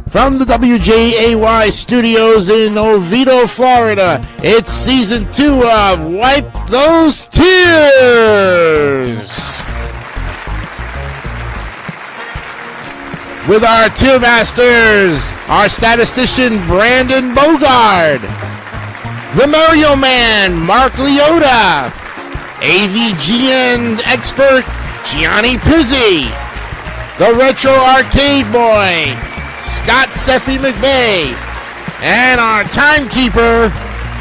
From the WJAY studios in Oviedo, Florida, it's season 2 of Wipe Those Tears! With our tier masters, our statistician Brandon Bogard, the Mario Man Mark Leota, AVGN expert Gianni Pizzi, the Retro Arcade Boy Scott Seffy McVeigh, and our timekeeper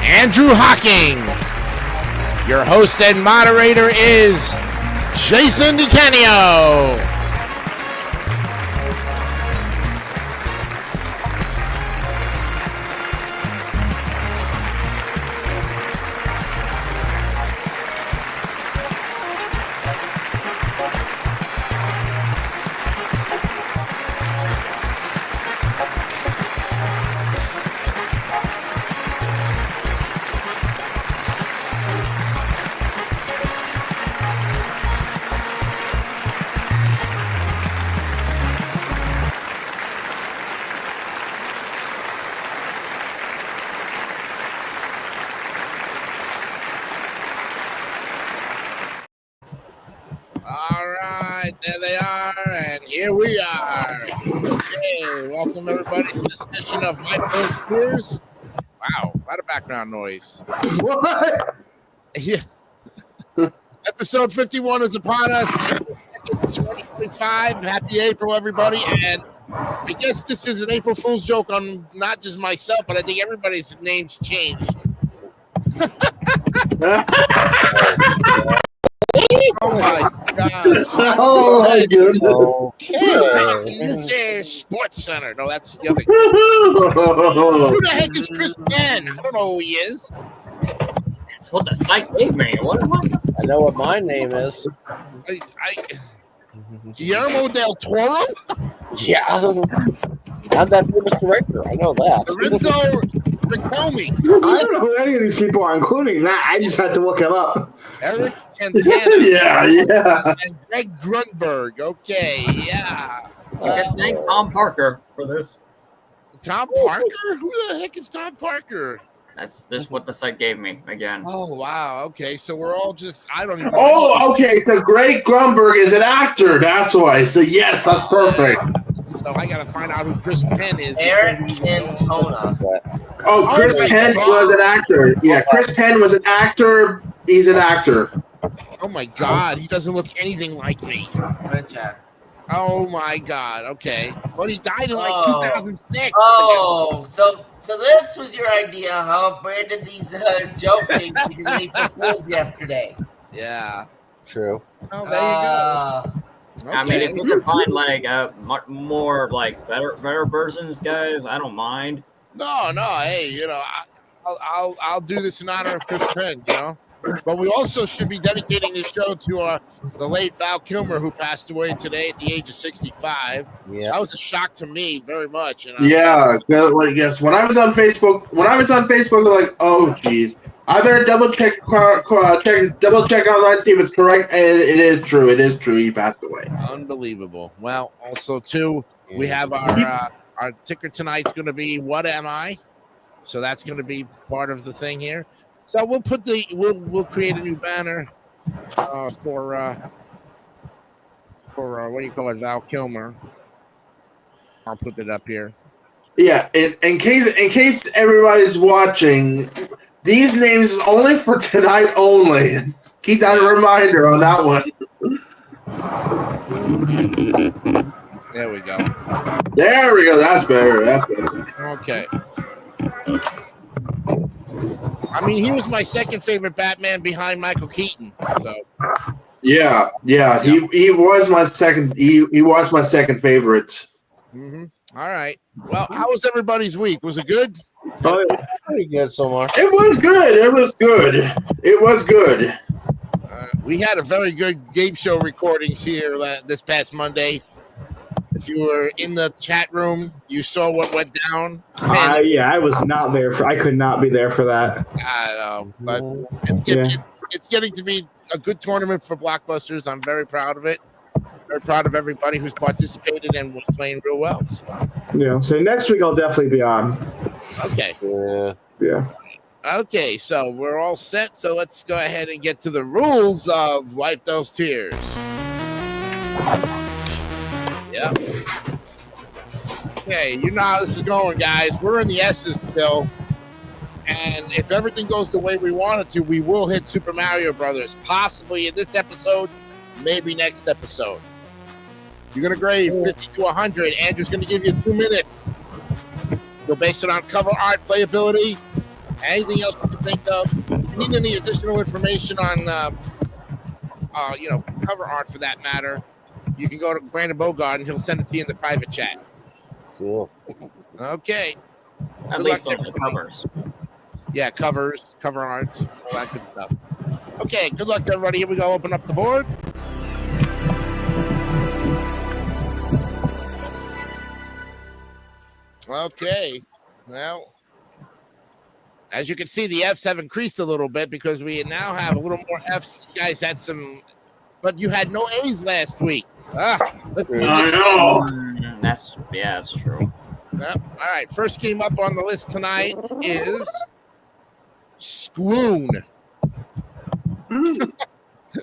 Andrew Hocking. Your host and moderator is Jason DiCanio. There they are, and here we are. Okay, welcome everybody to this edition of Wipe Those Tears. Wow, a lot of background noise. What? Yeah. Episode 51 is upon us. It's 2025. Happy April, everybody. And I guess this is an April Fool's joke on not just myself, but I think everybody's names changed. Oh my gosh. Oh my goodness. Okay. This is Sports Center. No, that's the other guy. Who the heck is Chris Penn? I don't know who he is. That's what the site gave me. What am I? I know what my name is. Guillermo del Toro? Yeah. Not that famous director. I know that. Lorenzo Ricomi. I don't know who any of these people are, including that. I just had to look him up. Eric Cantana. Yeah. And Greg Grunberg. Okay, yeah. You can thank Tom Parker for this. Tom Parker? Who the heck is Tom Parker? That's just what the site gave me again. Oh, wow. Okay, so we're all just, I don't even know. Oh, okay. So Greg Grunberg is an actor. That's why. So, yes, that's perfect. So I got to find out who Chris Penn is. Eric Cantona. Oh, Chris Penn was an actor. Yeah, Chris Penn was an actor. He's an actor. Oh, my God. He doesn't look anything like me. Oh, my God. Okay. Well, he died in, 2006. Oh, so this was your idea, huh? Brandon, these joking because of April Fools yesterday. Yeah. True. Oh, there you go. I mean, if you can find more better versions, guys, I don't mind. No. Hey, I'll do this in honor of Chris Penn. But we also should be dedicating this show to the late Val Kilmer, who passed away today at the age of 65. Yeah, that was a shock to me very much. Yeah, yes. When I was on Facebook, I was like, oh, geez. I better double check online, see if it's correct, and it is true. It is true. He passed away. Unbelievable. Well, also too, we have our ticker tonight's going to be "What Am I?" So that's going to be part of the thing here. So we'll we'll create a new banner for what do you call it, Val Kilmer. I'll put it up here. Yeah, in case everybody's watching. These names is only for tonight only. Keep that reminder on that one. There we go. There we go. That's better. Okay. I mean, he was my second favorite Batman behind Michael Keaton. So. Yeah. He was my second. He was my second favorite. Mm-hmm. All right. Well, how was everybody's week? Was it good? Oh, it was pretty good so far. It was good. We had a very good game show recordings here this past Monday. If you were in the chat room, you saw what went down. I was not there I could not be there for that. I know, but it's getting to be a good tournament for Blockbusters. I'm very proud of it. Very proud of everybody who's participated and was playing real well. So, Yeah. So next week I'll definitely be on. okay. Yeah. Okay, so we're all set. So let's go ahead and get to the rules of Wipe Those Tears. Yep. Okay, you know how this is going, guys. We're in the S's still. And if everything goes the way we want it to, we will hit Super Mario Brothers. Possibly in this episode, maybe next episode. You're going to grade 50 to 100. Andrew's going to give you 2 minutes. You'll base it on cover art, playability, anything else you can think of. If you need any additional information on, cover art for that matter, you can go to Brandon Bogart and he'll send it to you in the private chat. Cool. Okay. At Good least luck on to the covers. Yeah, covers, cover arts, all that good stuff. Okay, good luck to everybody. Here we go. Open up the board. Okay. Well, as you can see, the Fs have increased a little bit because we now have a little more Fs. You guys had some, but you had no A's last week. Let's get I this- know. That's true. Yep. All right. First game up on the list tonight is Squoon.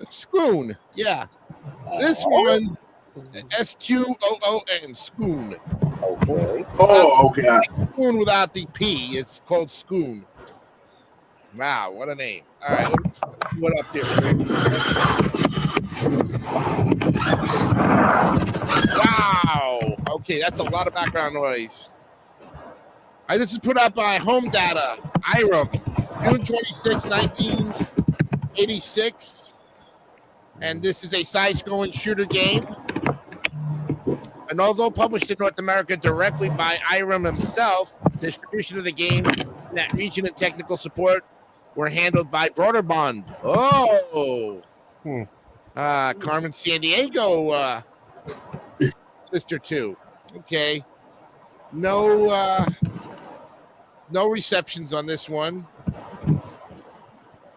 Squoon. Yeah. This one, Squoon. Squoon. Okay. Oh, okay. Squoon without the P. It's called Squoon. Wow, what a name. All right. What up here? Wow. Okay, that's a lot of background noise. This is put up by Home Data, IRAM, June 26, 1986. And this is a side-scrolling shooter game. And although published in North America directly by IRAM himself, distribution of the game in that region and technical support were handled by Broderbund. Oh. Carmen Sandiego, sister too. Okay. No receptions on this one.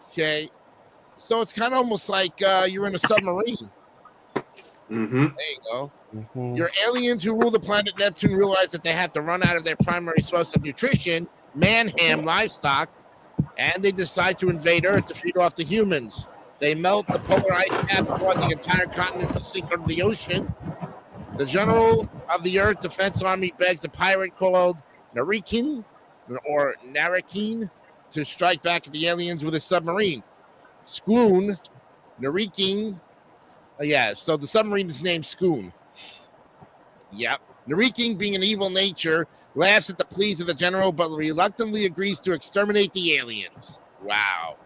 Okay. So it's kind of almost like you're in a submarine. Mm-hmm. There you go. Your aliens who rule the planet Neptune realize that they have to run out of their primary source of nutrition, man-ham livestock, and they decide to invade Earth to feed off the humans. They melt the polar ice caps, causing entire continents to sink under the ocean. The general of the Earth Defense Army begs a pirate called Narikin to strike back at the aliens with a submarine. Squoon, Narikin. So the submarine is named Squoon. Yep. Narikin, being an evil nature, laughs at the pleas of the general, but reluctantly agrees to exterminate the aliens. Wow.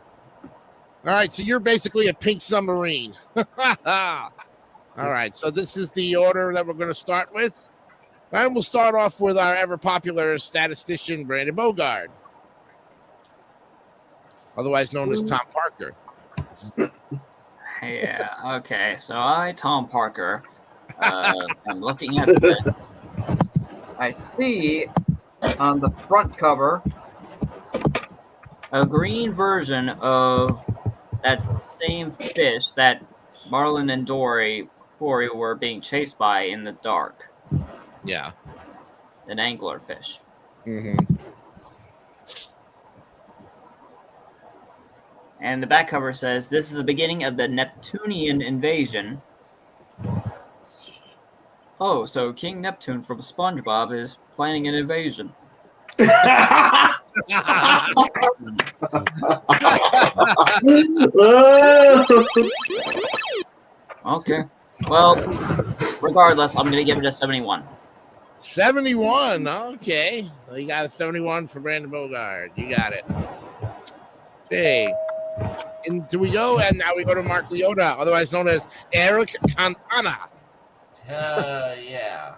All right, so you're basically a pink submarine. All right, so this is the order that we're going to start with. And we'll start off with our ever-popular statistician, Brandon Bogart, otherwise known as Tom Parker. Yeah, okay. So Tom Parker, I'm looking at this. I see on the front cover a green version of that same fish that Marlin and Dory were being chased by in the dark. Yeah. An anglerfish. Mm-hmm. And the back cover says, "This is the beginning of the Neptunian invasion." Oh, so King Neptune from SpongeBob is planning an invasion. Okay. Well, regardless, I'm going to give it a 71. 71. Okay. Well, you got a 71 for Brandon Bogart. You got it. Okay. And do we go? And now we go to Mark Leota, otherwise known as Eric Cantana. Yeah.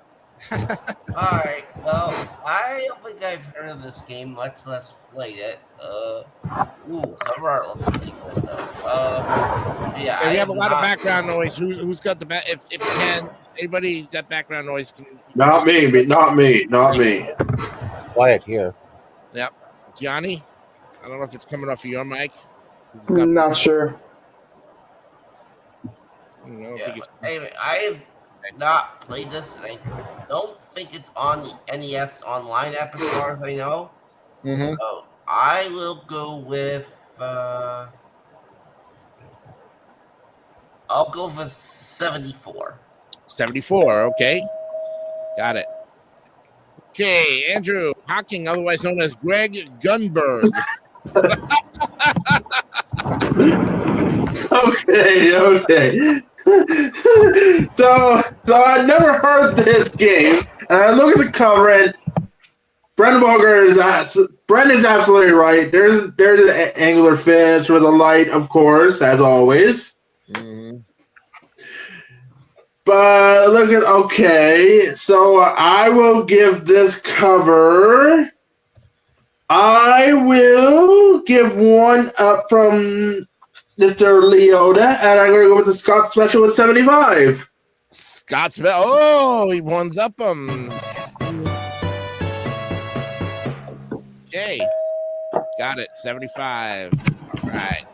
Alright, well, I don't think I've heard of this game, much less played it. Cover art looks pretty good, though. Yeah, we have a lot of background noise. Who's got the back? If you can, anybody got background noise? Can Not me. Quiet here. Yep. Gianni? I don't know if it's coming off of your mic. Not sure. Yeah, but anyway, I have not played this, and I don't think it's on the NES Online app as far as I know. Mm-hmm. So I will go with. I'll go for 74. 74. Okay. Got it. Okay, Andrew Hocking, otherwise known as Greg Gunberg. Okay. so I never heard this game, and I look at the cover, and Brendenberger Brendan's absolutely right. There's an angular fish with a light, of course, as always. Mm-hmm. But look at so I will give this cover. I will give one up from Mr. Leota, and I'm going to go with the Scott Special with 75. Scott's Bell. Oh, he ones up him. Okay. Got it. 75. All right.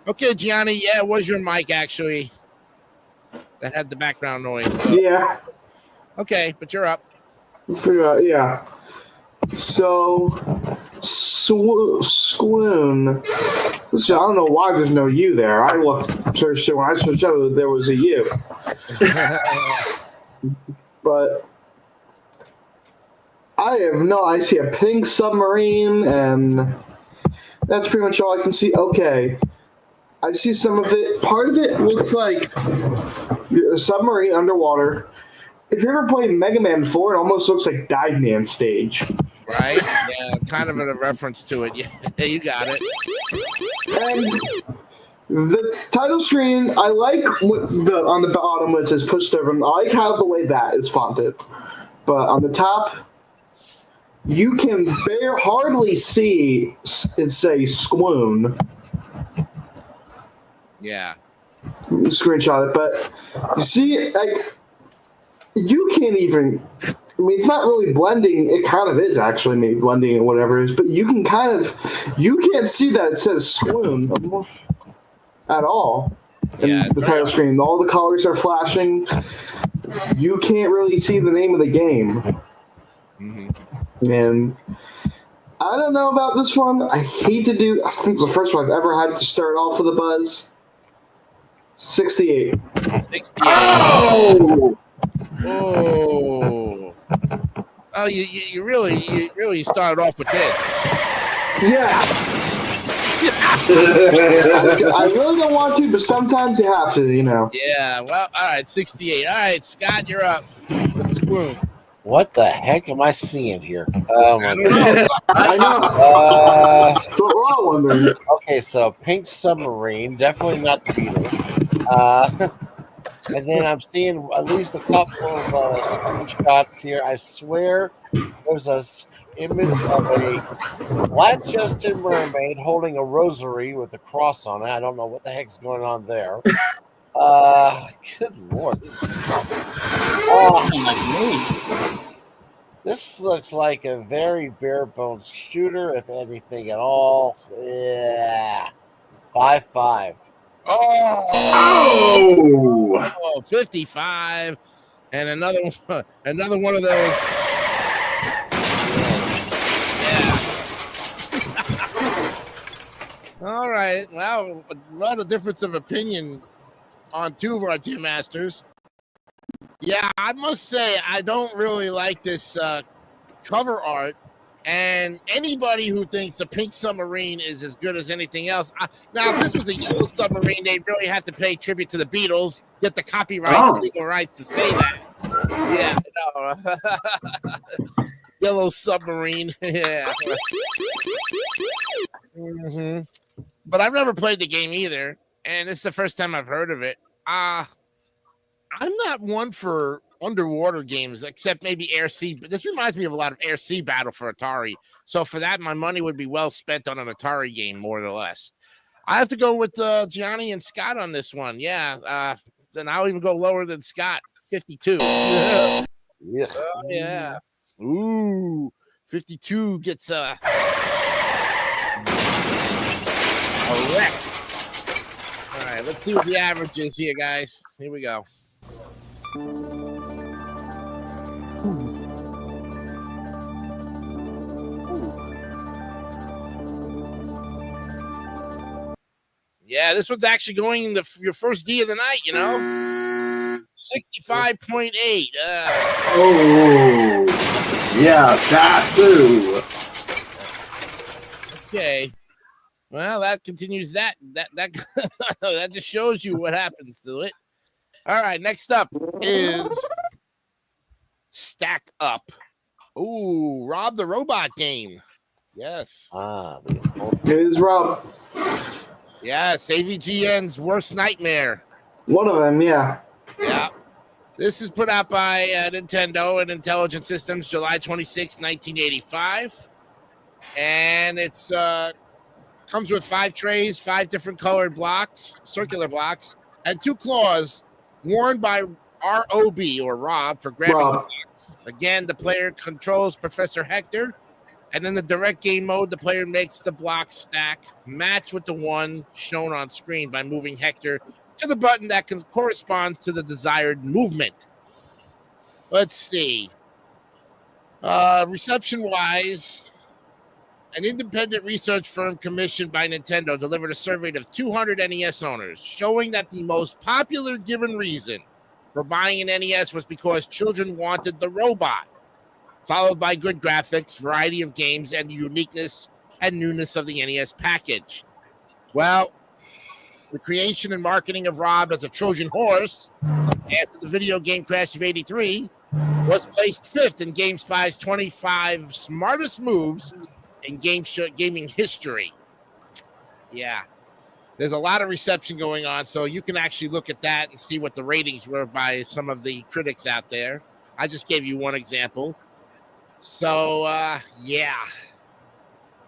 Okay, Gianni. Yeah, it was your mic, actually. That had the background noise. So. Yeah. Okay, but you're up. Yeah. So, Swoon. Listen, I don't know why there's no U there. I looked, searched it when I searched out, there was a U. But I see a pink submarine, and that's pretty much all I can see. Okay. I see some of it. Part of it looks like a submarine underwater. If you ever played Mega Man 4, it almost looks like Dive Man stage. Right? Yeah, kind of a reference to it. Yeah, you got it. And the title screen, I like on the bottom where it says push to them. I like how the way that is fonted. But on the top, you can hardly see it say Swoon. Yeah. Screenshot it, but you see, like, you can't even. I mean, it's not really blending. It kind of is actually maybe blending or whatever it is, but you can you can't see that it says Swoon at all in the title screen. All the colors are flashing. You can't really see the name of the game. Mm-hmm. And I don't know about this one. I hate to do. I think it's the first one I've ever had to start off with a buzz. 68. 68. Oh! Oh. Oh, you really started off with this. Yeah. I really don't want to, but sometimes you have to, you know. Yeah, well, all right, 68. All right, Scott, you're up. Swoon. What the heck am I seeing here? Oh my God. I know. That's what we're all wondering. Okay, so Pink Submarine, definitely not the Beatles. And then I'm seeing at least a couple of screenshots here. I swear there's a image of a flat-chested mermaid holding a rosary with a cross on it. I don't know what the heck's going on there. Good Lord. This looks like a very bare-bones shooter, if anything at all. Yeah. 5-5. Oh, 55, and another one of those. Yeah. All right. Well, a lot of difference of opinion on two of our two masters. Yeah, I must say I don't really like this cover art. And anybody who thinks a pink submarine is as good as anything else. Now, if this was a yellow submarine, they'd really have to pay tribute to the Beatles, get the copyright legal rights to say that. Yeah, no. Yellow submarine. Yeah. Mm-hmm. But I've never played the game either, and it's the first time I've heard of it. I'm not one for underwater games, except maybe Air Sea. But this reminds me of a lot of Air Sea Battle for Atari. So for that, my money would be well spent on an Atari game, more or less. I have to go with Gianni and Scott on this one. Yeah, then I'll even go lower than Scott. 52. Yeah. Oh, yeah. Ooh, 52 gets a wreck. All right. right, let's see what the average is here, guys. Here we go. Yeah, this one's actually going in your first D of the night, 65.8. Oh, yeah, that too. Okay. Well, that continues that that just shows you what happens to it. All right, next up is Stack Up. Ooh, Rob the Robot game. Yes. It is Rob. Yes, AVGN's worst nightmare. One of them, yeah. Yeah. This is put out by Nintendo and Intelligent Systems July 26, 1985. And it's comes with 5 trays, 5 different colored blocks, circular blocks, and 2 claws worn by ROB or Rob for grabbing the blocks. Again, the player controls Professor Hector, and in the direct game mode, the player makes the block stack match with the one shown on screen by moving Hector to the button that corresponds to the desired movement. Let's see. Reception-wise, an independent research firm commissioned by Nintendo delivered a survey of 200 NES owners, showing that the most popular given reason for buying an NES was because children wanted the robot, followed by good graphics, variety of games, and the uniqueness and newness of the NES package. Well, the creation and marketing of Rob as a Trojan horse after the video game crash of '83 was placed 5th in GameSpy's 25 smartest moves in gaming history. Yeah. There's a lot of reception going on, so you can actually look at that and see what the ratings were by some of the critics out there. I just gave you one example. So, yeah.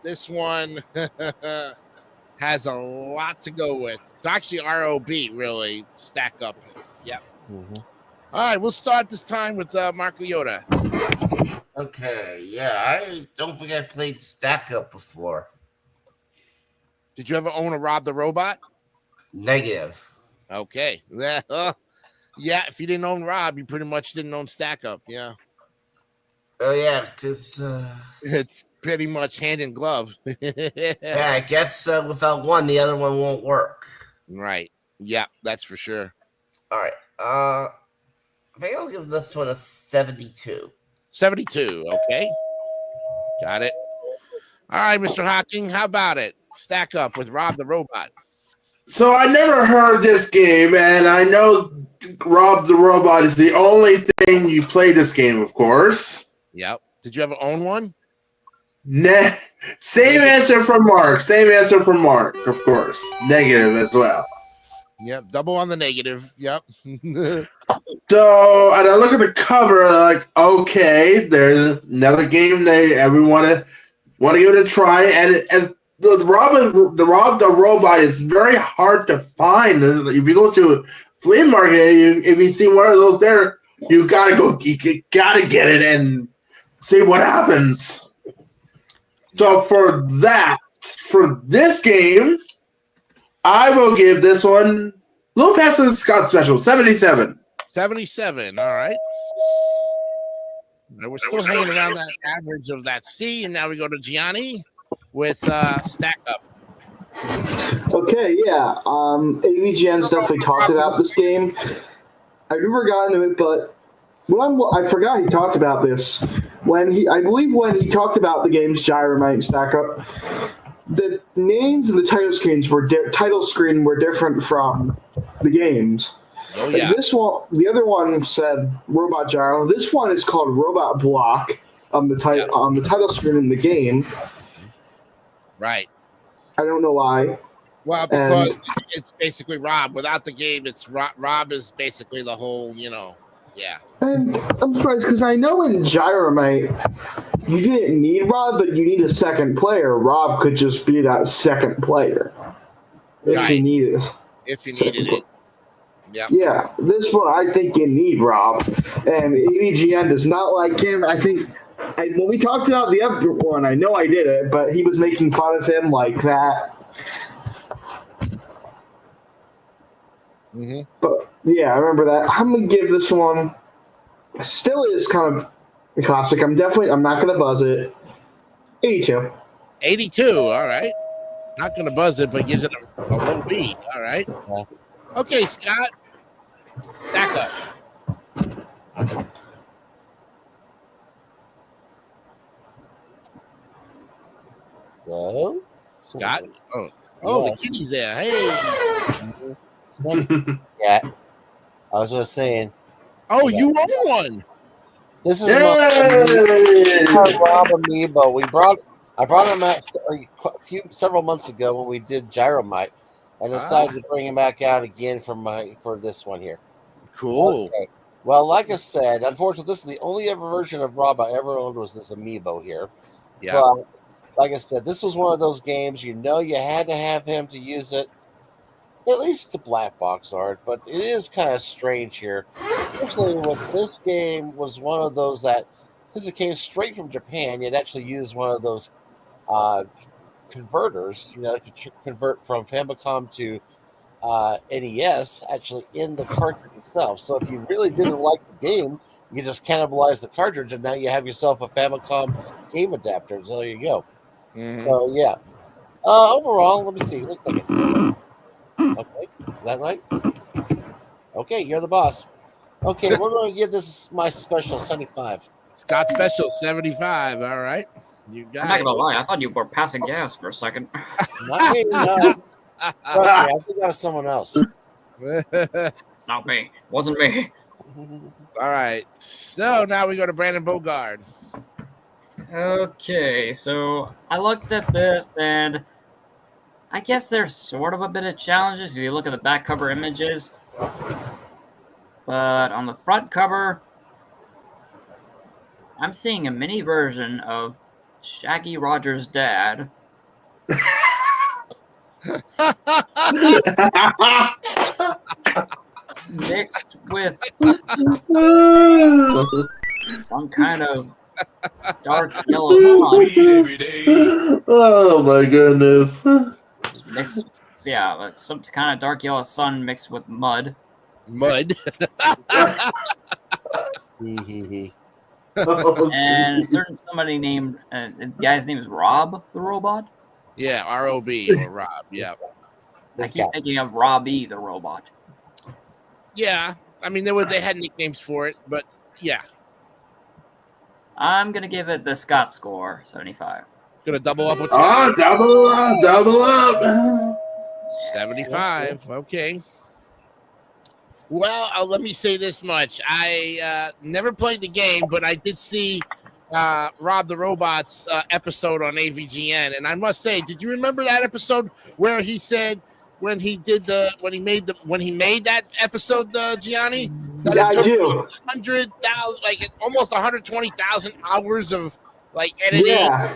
This one has a lot to go with. It's actually ROB, really, Stack Up. Yep. Mm-hmm. All right, we'll start this time with Mark Leota. Okay, yeah, I don't think I played Stack Up before. Did you ever own a Rob the Robot? Negative. Okay. Yeah, if you didn't own Rob, you pretty much didn't own Stack Up. Yeah. Oh, yeah, because... it's pretty much hand in glove. Yeah, I guess without one, the other one won't work. Right. Yeah, that's for sure. All right. I think I'll give this one a 72. 72. Okay. Got it. All right, Mr. Hawking, how about it? Stack Up with Rob the Robot. So I never heard this game, and I know Rob the Robot is the only thing you play this game, of course. Yep. Did you ever own one? Nah. Same answer from Mark. Same answer from Mark, of course. Negative as well. Yep. Double on the negative. Yep. So, and I look at the cover, like, okay, there's another game everyone want to give it a try, and the Rob the Robot is very hard to find. If you go to a flea market, if you see one of those there, you gotta get it and see what happens. So for this game, I will give this one a little past the Scott Special, 77. 77. All right. We're still hanging around that average of that C, and now we go to Gianni with Stack Up. Okay, yeah. AVGN's definitely talked about this game. I've never gotten to it, but I forgot he talked about this. When he talked about the game's Gyromite and Stack Up, the names and the title screen were different from the games. Oh, yeah. This one, the other one said Robot Gyro. This one is called Robot Block on the title screen in the game. Right. I don't know why. Well, because it's basically Rob. Without the game, it's Rob is basically the whole, yeah. And I'm surprised because I know in Gyromite you didn't need Rob, but you need a second player. Rob could just be that second player if you needed it. If you needed it. Yep. Yeah, this one I think you need Rob, and AVGN does not like him. I think when we talked about the other one, I know I did it, but he was making fun of him like that. Mm-hmm. But yeah, I remember that. I'm gonna give this one. Still is kind of a classic. I'm not gonna buzz it. 82. 82. All right. Not going to buzz it, but gives it a low beat. All right. Yeah. Okay, Scott. Stack up. Well, Scott. Oh, Yeah. the kitty's there. Hey. yeah. I was just saying, Oh, you own one. this is Yay! Rob Amiibo. I brought him out several months ago when we did Gyromite, and decided to bring him back out again for this one here. Cool. Okay. Well, like I said, unfortunately, this is the only ever version of Rob I ever owned was this Amiibo here. Yeah. But like I said, this was one of those games you had to have him to use it. At least it's a black box art, but it is kind of strange here. Especially with this game was one of those that, since it came straight from Japan, you'd actually use one of those converters, that could convert from Famicom to NES actually in the cartridge itself. So if you really didn't like the game, you just cannibalize the cartridge, and now you have yourself a Famicom game adapter. So there you go. Mhm. So yeah. Overall, let me see. Wait a second. Okay, is that right? Okay, you're the boss. Okay, we're going to give this my special 75. Scott Special 75. All right. You I'm got not it. gonna lie, I thought you were passing gas for a second. Not me, no. Trust me, I think that was someone else. It's not me. Wasn't me. All right. So now we go to Brandon Bogard. Okay, so I looked at this and I guess there's sort of a bit of challenges if you look at the back cover images. But on the front cover, I'm seeing a mini version of Shaggy Rogers' dad. Mixed with some kind of dark yellow sun. Oh my goodness. Mixed, yeah, like some kind of dark yellow sun mixed with mud. Mud. And a certain somebody named, the guy's name is Rob the Robot. Yeah, R-O-B or Rob. Yeah. I keep thinking of Robbie the Robot. Yeah. I mean, they had nicknames for it, but yeah. I'm gonna give it the Scott score, 75. Gonna double up with Oh, double up. 75. Okay. Well, let me say this much. I never played the game, but I did see Rob the Robot's episode on AVGN, and I must say, did you remember that episode where he said when he made that episode, Gianni? That Yeah, it I took do. 100,000, like almost 120,000 hours of like editing. Yeah.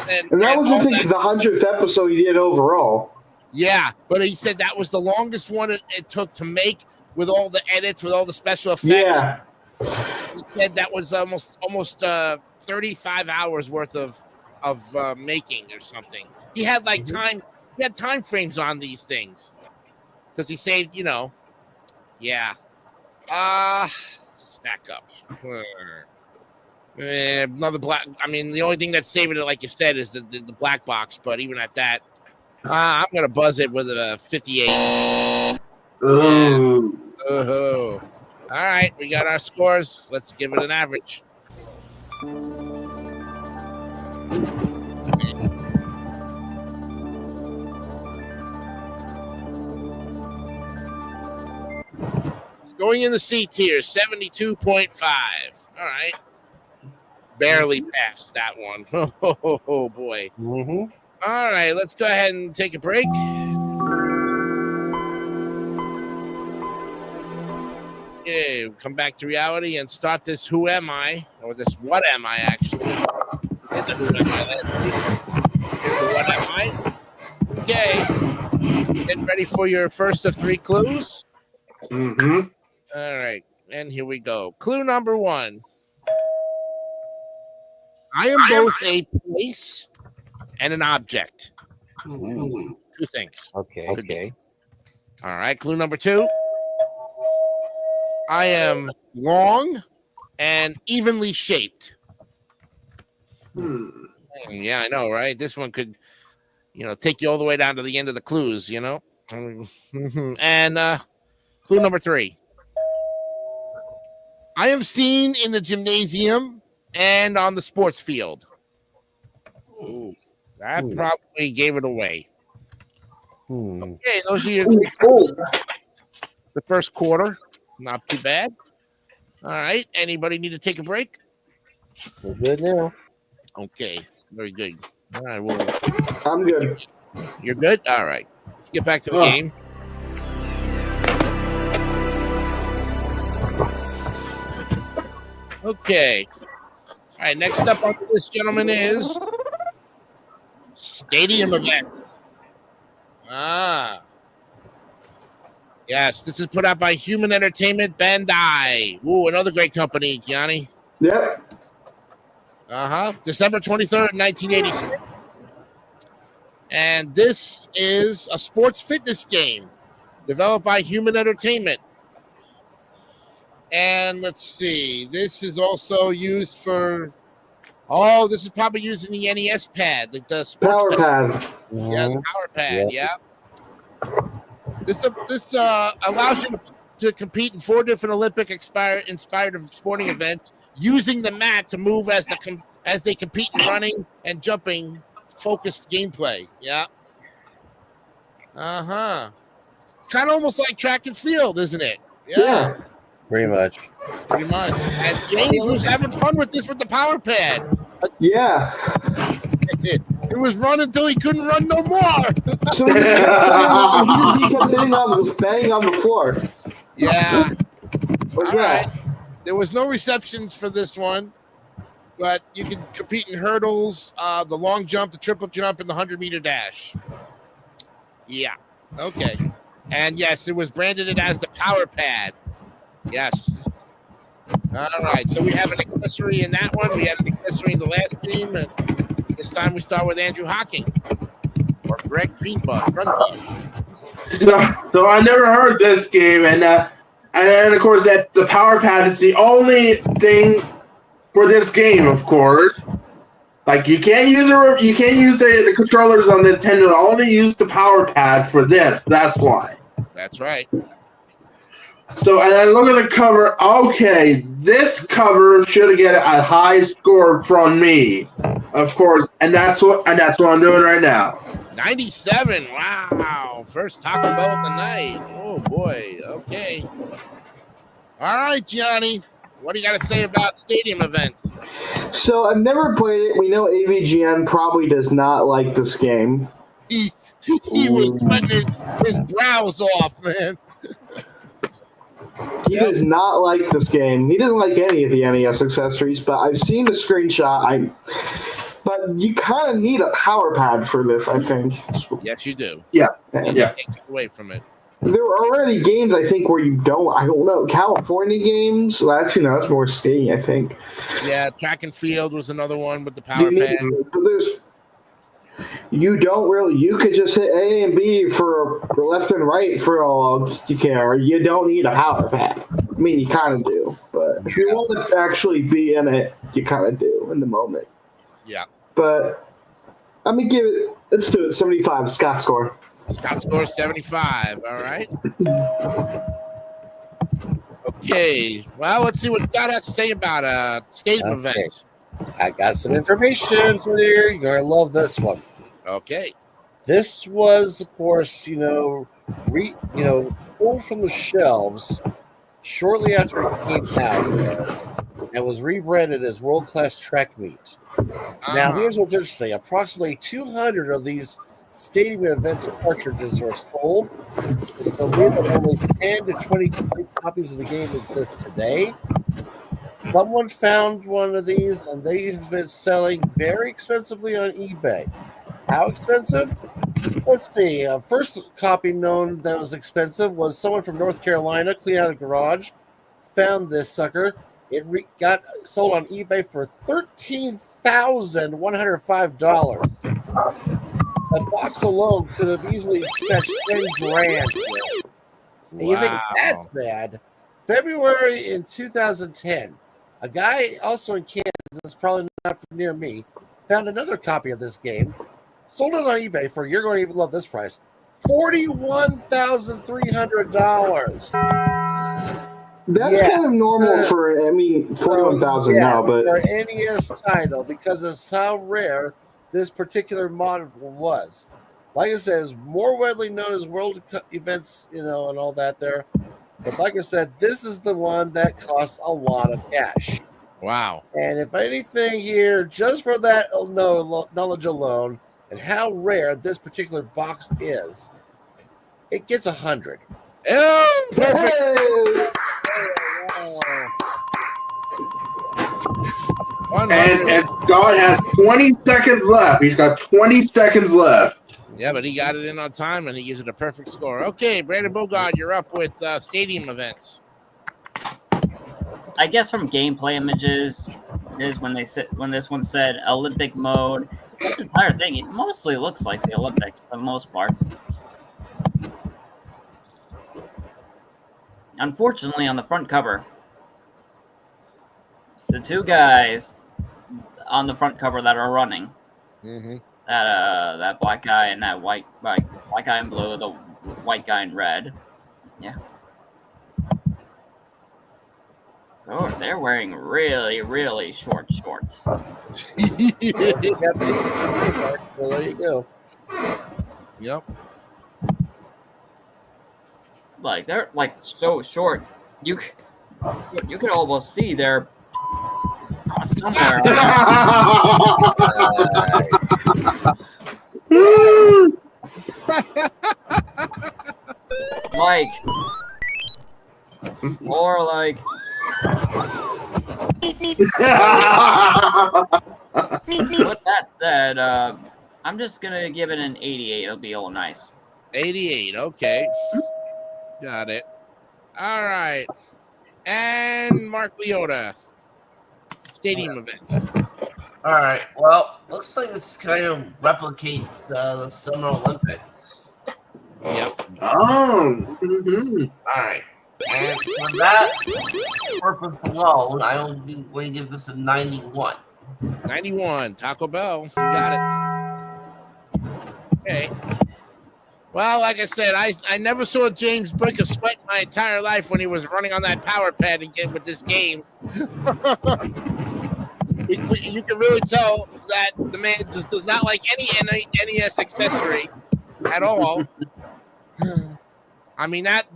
And And that was, all I think, that. the 100th episode he did overall. Yeah, but he said that was the longest one it took to make with all the edits, with all the special effects. Yeah. He said that was almost 35 hours worth of making or something. He had like time frames on these things because he saved, yeah. Stack up. Another black. I mean, the only thing that's saving it, like you said, is the black box. But even at that, I'm gonna buzz it with a 58. Ooh. Oh. All right, we got our scores. Let's give it an average. It's going in the C tier, 72.5. All right. Barely passed that one. Oh boy. Mm-hmm. All right, let's go ahead and take a break. Okay, we'll come back to reality and start this Who Am I? Or this What Am I, actually. Hit the Who Am I last week. Here's the What Am I? Okay. Getting ready for your first of 3 clues? Mm-hmm. All right, and here we go. Clue number 1. I am both a place and an object. 2 things. Okay. All right, clue number 2. I am long and evenly shaped. Yeah, I know, right? This one could, take you all the way down to the end of the clues, And clue number 3. I am seen in the gymnasium and on the sports field. Ooh, that probably gave it away. Okay, those are your the first quarter. Not too bad. All right. Anybody need to take a break? We're good now. Okay. Very good. All right. Well, I'm good. you're good? All right. Let's get back to the game. Okay. All right. Next up on this, gentleman, is stadium events. Yes, this is put out by Human Entertainment Bandai. Ooh, another great company, Gianni. Yep. December 23rd, 1986. And this is a sports fitness game developed by Human Entertainment. And let's see, this is also used for. Oh, this is probably using the NES pad, like the sports Power pad. Yeah, the power pad. Yeah. This allows you to compete in 4 different Olympic-inspired sporting events using the mat to move as they compete in running and jumping. Focused gameplay. Yeah. It's kind of almost like track and field, isn't it? Yeah. Pretty much. Pretty much. And James was having fun with this with the power pad. Yeah. It was run until he couldn't run no more. So he kept hitting on banging on the floor. Yeah. But All right. There was no receptions for this one, but you can compete in hurdles, the long jump, the triple jump, and the 100-meter dash. Yeah. Okay. And yes, it was branded as the power pad. Yes. All right. So we have an accessory in that one. We had an accessory in the last game. And this time we start with Andrew Hocking or Greg Greenbug. So I never heard this game, and of course that the power pad is the only thing for this game, of course. Like you can't use the controllers on Nintendo. Only use the power pad for this. That's why. That's right. So, and I look at the cover. Okay, this cover should get a high score from me, of course, and that's what I'm doing right now. 97. Wow. First Taco Bell of the night. Oh boy. Okay. All right, Gianni. What do you got to say about stadium events? So I've never played it. We know AVGN probably does not like this game. He was sweating his brows off, man. He does not like this game. He doesn't like any of the NES accessories, but I've seen the screenshot. But you kind of need a power pad for this, I think. Yes, you do. Yeah. And Yeah. Take away from it. There are already games, I think, where you don't. I don't know. California games. Well, actually, no, that's more skating, I think. Yeah, track and field was another one with the power pad. You don't really. You could just hit A and B for left and right for all you care. You don't need a power pad. I mean, you kind of do, but if you want to actually be in it, you kind of do in the moment. Yeah. But let me give it. Let's do it. 75. Scott score. Scott scores 75. All right. Okay. Well, let's see what Scott has to say about stadium events. I got some information for you. You're going to love this one. Okay. This was, of course, pulled from the shelves shortly after it came out and was rebranded as World Class Track Meet. Now, here's what's interesting. Approximately 200 of these stadium events cartridges are sold. It's believed that only 10 to 20 complete copies of the game exist today. Someone found one of these, and they've been selling very expensively on eBay. How expensive? Let's see. First copy known that was expensive was someone from North Carolina, clean out of the garage, found this sucker. It got sold on eBay for $13,105. A box alone could have easily fetched $10,000. And you think that's bad? February in 2010, a guy also in Kansas, probably not near me, found another copy of this game, sold it on eBay for, you're going to even love this price, $41,300. That's Yeah. kind of normal for, 41,000 now, but for NES title, because of how rare this particular model was. Like I said, it's more widely known as World Events, and all that there. But like I said, this is the one that costs a lot of cash. Wow. And if anything here, just for that knowledge alone and how rare this particular box is, it gets 100. Oh, perfect. And Scott has 20 seconds left. He's got 20 seconds left. Yeah, but he got it in on time, and he gives it a perfect score. Okay, Brandon Bogard, you're up with stadium events. I guess from gameplay images is when this one said Olympic mode. This entire thing, it mostly looks like the Olympics for the most part. Unfortunately, on the front cover, the two guys on the front cover that are running, that black guy and that black guy in blue, the white guy in red, yeah. Oh, they're wearing really, really short shorts. Well, there you go. Yep. Like they're like so short, you could almost see their somewhere. Like, or like. With that said, I'm just gonna give it an 88. It'll be all nice. 88. Okay. Got it. All right. And Mark Leota. Stadium events. All right. Well, looks like this kind of replicates the Summer Olympics. Yep. Oh. Mm-hmm. All right. And for that purpose alone, I will be going to give this a 91. 91. Taco Bell. You got it. Okay. Well, like I said, I never saw James break a sweat my entire life when he was running on that power pad again with this game. You can really tell that the man just does not like any NES accessory at all. I mean that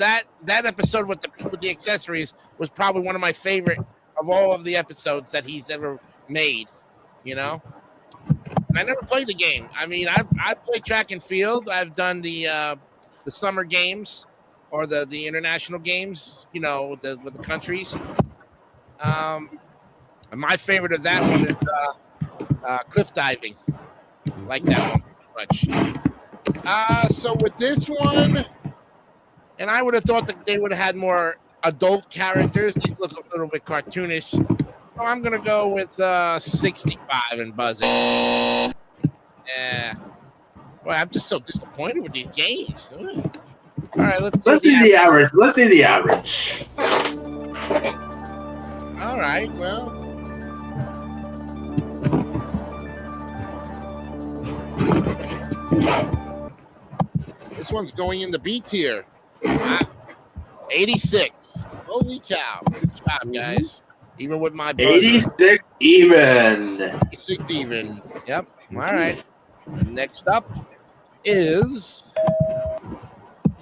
episode with the accessories was probably one of my favorite of all of the episodes that he's ever made. And I never played the game. I mean, I've played track and field. I've done the summer games or the international games. With the countries. And my favorite of that one is cliff diving. Like that one pretty much. So with this one, and I would have thought that they would have had more adult characters. These look a little bit cartoonish. So I'm going to go with 65 and buzzing. Yeah. Boy, I'm just so disappointed with these games. All right, let's do the average. Let's do the average. All right, well. This one's going in the B tier. 86. Holy cow. Good job, guys. Even with my buzzer. 86 even. 86 even. Yep. All right. Next up is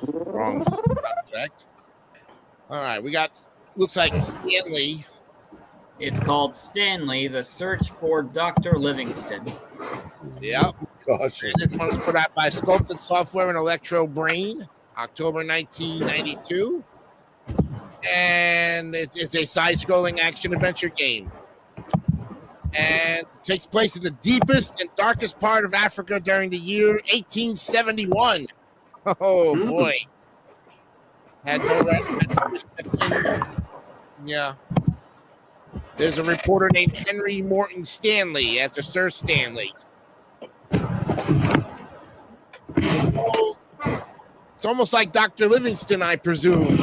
wrong subject. All right, we got looks like Stanley. It's called Stanley: The Search for Dr. Livingston. Yep. Gosh. And this one was put out by Sculpted Software and Electro Brain, October 1992. And it's a side-scrolling action-adventure game. And it takes place in the deepest and darkest part of Africa during the year 1871. Oh, boy. Had no reception. Yeah. There's a reporter named Henry Morton Stanley after Sir Stanley. It's almost like Dr. Livingston, I presume,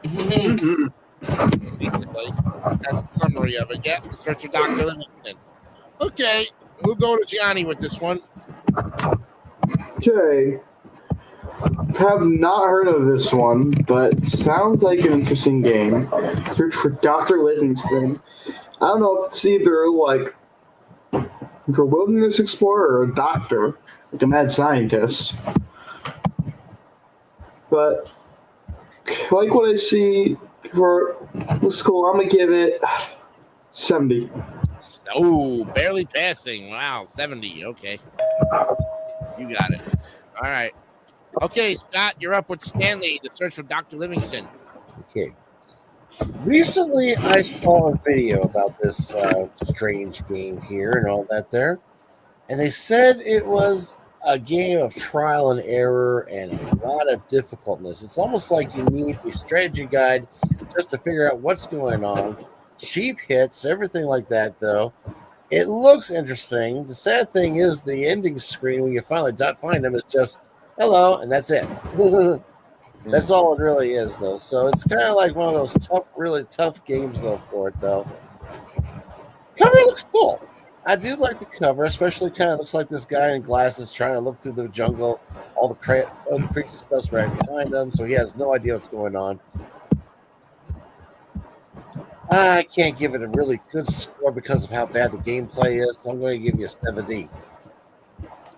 Mm-hmm. Basically, that's the summary of it. Yeah, search for Dr. Livingston. Okay, we'll go to Gianni with this one. Okay. Have not heard of this one, but sounds like an interesting game. Search for Dr. Livingston. I don't know if it's either like a wilderness explorer or a doctor, like a mad scientist. But like what I see for the school, I'm gonna give it 70. Oh, barely passing. Wow, 70. Okay. You got it. All right. Okay, Scott, you're up with Stanley, the search for Dr. Livingston. Okay. Recently, I saw a video about this strange game here and all that there, and they said it was a game of trial and error and a lot of difficultness. It's almost like you need a strategy guide just to figure out what's going on. Cheap hits, everything like that, though. It looks interesting. The sad thing is the ending screen when you finally find them is just hello, and that's it. That's all it really is, though. So it's kind of like one of those tough, really tough games, though, for it, though. Cover looks cool. I do like the cover, especially kind of looks like this guy in glasses trying to look through the jungle. All the crazy stuff's right behind him, so he has no idea what's going on. I can't give it a really good score because of how bad the gameplay is, so I'm going to give you a 70. You're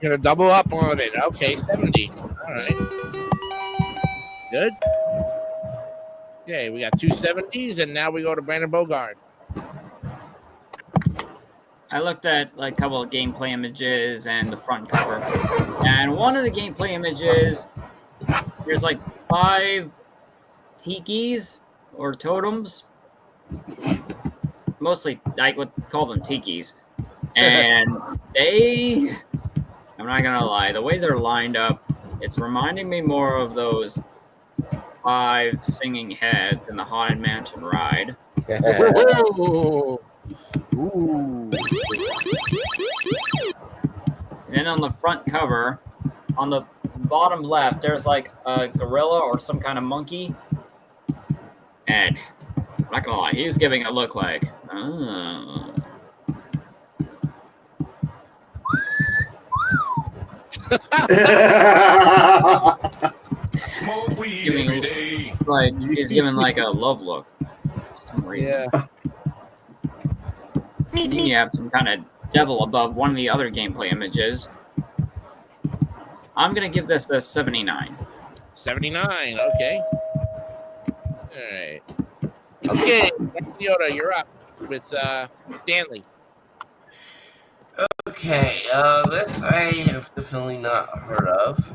going to double up on it. Okay, 70. All right. Good. Okay, we got two 70s, and now we go to Brandon Bogard. I looked at like a couple of gameplay images and the front cover. And one of the gameplay images, there's like 5 tikis or totems. Mostly, I would call them tikis. And I'm not going to lie, the way they're lined up, it's reminding me more of those 5 singing heads in the Haunted Mansion ride. Ooh. And then on the front cover, on the bottom left, there's like a gorilla or some kind of monkey. And I'm not gonna lie, he's giving a look like, Smoke weed Giving- every day. like he's giving like a love look. For some reason. Yeah. And then you have some kind of devil above one of the other gameplay images. I'm gonna give this a 79. 79. Okay. All right. Okay, Yoda, you're up with Stanley. Okay, this I have definitely not heard of.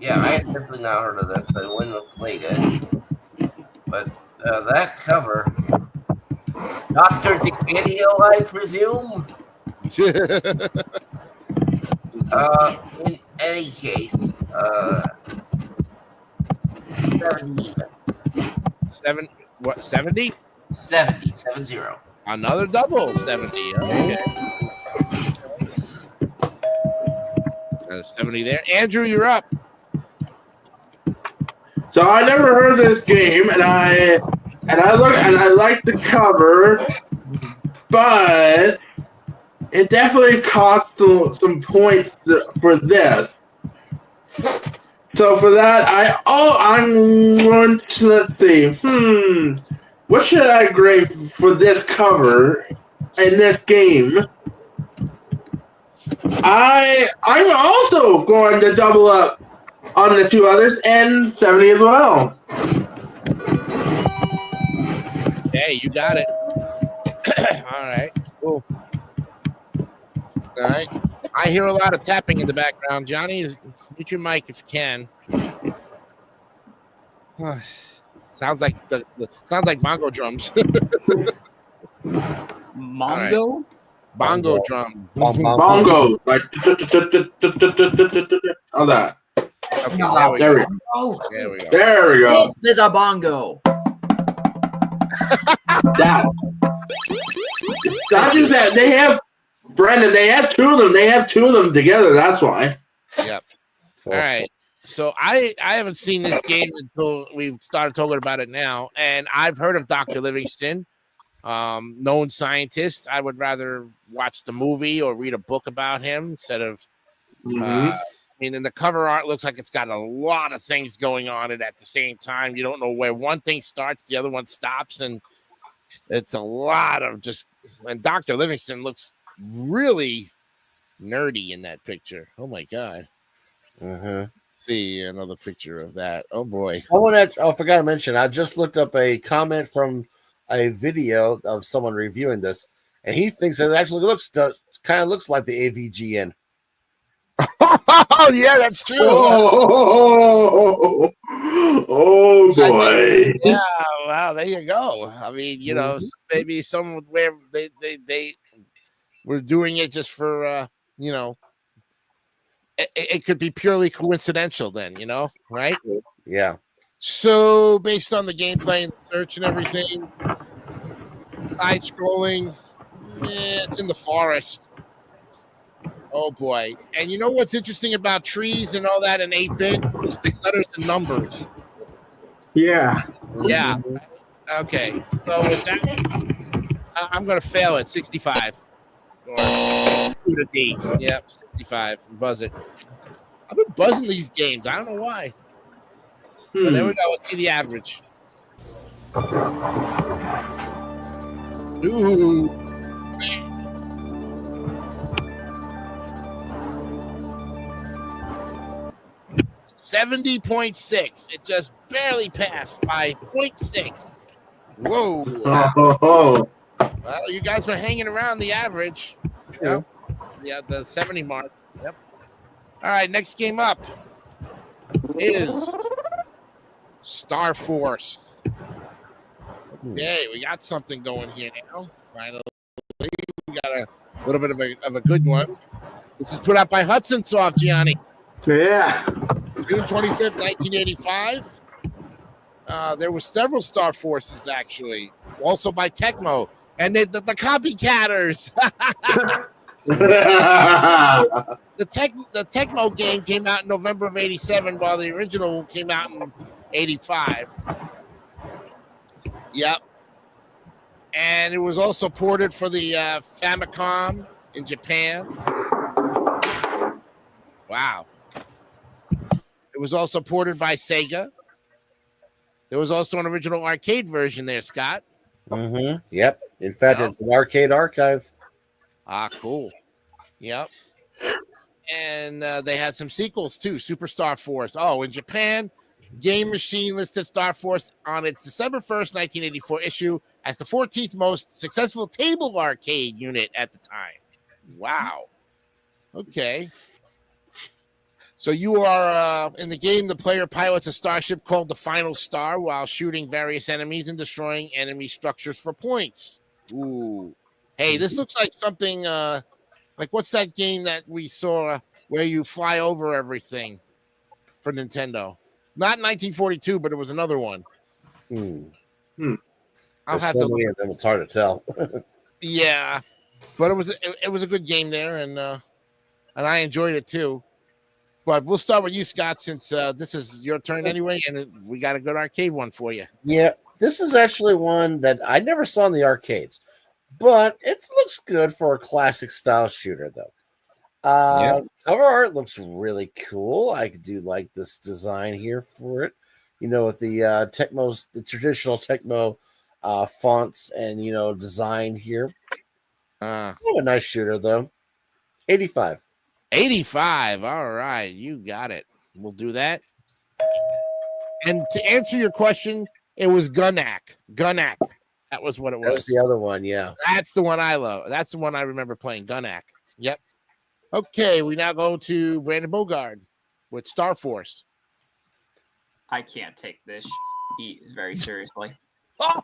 Yeah, I have definitely not heard of this. I wouldn't have played it. But that cover, Dr. DeGidio, I presume. In any case, 70. 70? 70. Another double 70. Okay. 70 there. Andrew, you're up. So I never heard of this game, and I like the cover, but it definitely cost some points for this. So for that, I'm going to, let's see, what should I grade for this cover in this game? I'm also going to double up on the 2 others and 70 as well. Hey, you got it. All right. Cool. All right. I hear a lot of tapping in the background. Johnny, mute your mic if you can. Sounds like sounds like bongo drums. Mongo? Bongo drum. Bongo, like all that. Okay, There we go. Oh, There we go. There we go. this is a bongo. That. Not just that. They have Brendan. They have 2 of them. They have 2 of them together. That's why. Yep. All right. So I haven't seen this game until we've started talking about it now, and I've heard of Dr. Livingston, known scientist. I would rather watch the movie or read a book about him instead of. Mhm. I mean, and the cover art looks like it's got a lot of things going on it at the same time. You don't know where one thing starts, the other one stops, and it's a lot of just. And Dr. Livingston looks really nerdy in that picture. Oh my god! See another picture of that. Oh boy! I forgot to mention. I just looked up a comment from a video of someone reviewing this, and he thinks it actually kind of looks like the AVGN. Oh yeah, that's true. Oh, oh boy! Yeah, wow. There you go. I mean, maybe someone where they were doing it just for it could be purely coincidental. Then right? Yeah. So based on the gameplay and the search and everything, side scrolling, it's in the forest. Oh boy. And you know what's interesting about trees and all that in 8-bit? It's the letters and numbers. Yeah. Yeah. Okay. So with that, I'm gonna fail it. 65. Or to the D. Yep, 65. Buzz it. I've been buzzing these games. I don't know why. But there we go. Let's see the average. Ooh. 70.6. It just barely passed by 0.6. Whoa. Oh, Well, you guys were hanging around the average. Yep. Yeah, the 70 mark. Yep. All right, next game up is Star Force. Okay, we got something going here now. Finally, we got a little bit of a good one. This is put out by Hudson Soft, Gianni. Yeah. June 25th, 1985. There were several Star Forces, actually, also by Tecmo. And the copycatters. The Tecmo game came out in November of 87, while the original came out in 85. Yep. And it was also ported for the Famicom in Japan. Wow. It was also ported by Sega. There was also an original arcade version there, Scott. Mm-hmm. Yep. In fact, it's an arcade archive. Ah, cool. Yep. And they had some sequels too. Super Star Force. Oh, in Japan, Game Machine listed Star Force on its December 1st, 1984 issue as the 14th most successful table arcade unit at the time. Wow. Okay. So you are in the game. The player pilots a starship called the Final Star while shooting various enemies and destroying enemy structures for points. Ooh. Hey, this looks like something like what's that game that we saw where you fly over everything for Nintendo? Not 1942, but it was another one. I'll I'll have so to many look. of them, it's hard to tell. Yeah, but it was a good game there, and I enjoyed it too. But we'll start with you, Scott, since this is your turn anyway, and we got a good arcade one for you. Yeah, this is actually one that I never saw in the arcades, but it looks good for a classic style shooter, though. Cover art looks really cool. I do like this design here for it. With the the traditional Tecmo fonts and design here. A nice shooter though. 85. 85. All right, you got it. We'll do that. And to answer your question, it was Gunak. Gunak. That was what it was. That was the other one, yeah. That's the one I love. That's the one I remember playing, Gunak. Yep. Okay, we now go to Brandon Bogard with Star Force. I can't take this very seriously. oh!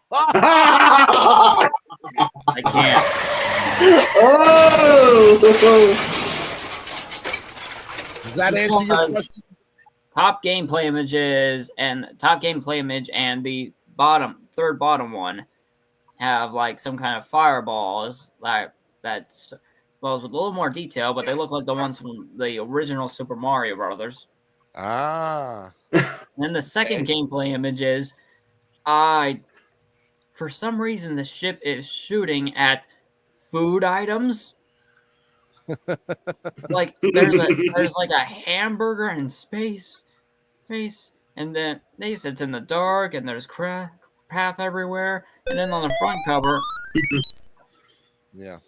I can't. Does that answer your question? Top gameplay image and the third bottom one have like some kind of fireballs that's with a little more detail, but they look like the ones from the original Super Mario Brothers. Ah. Then the second Okay. gameplay image is, for some reason, the ship is shooting at food items. Like there's like a hamburger in space, and then they said it's in the dark, and there's path everywhere. And then on the front cover, Yeah.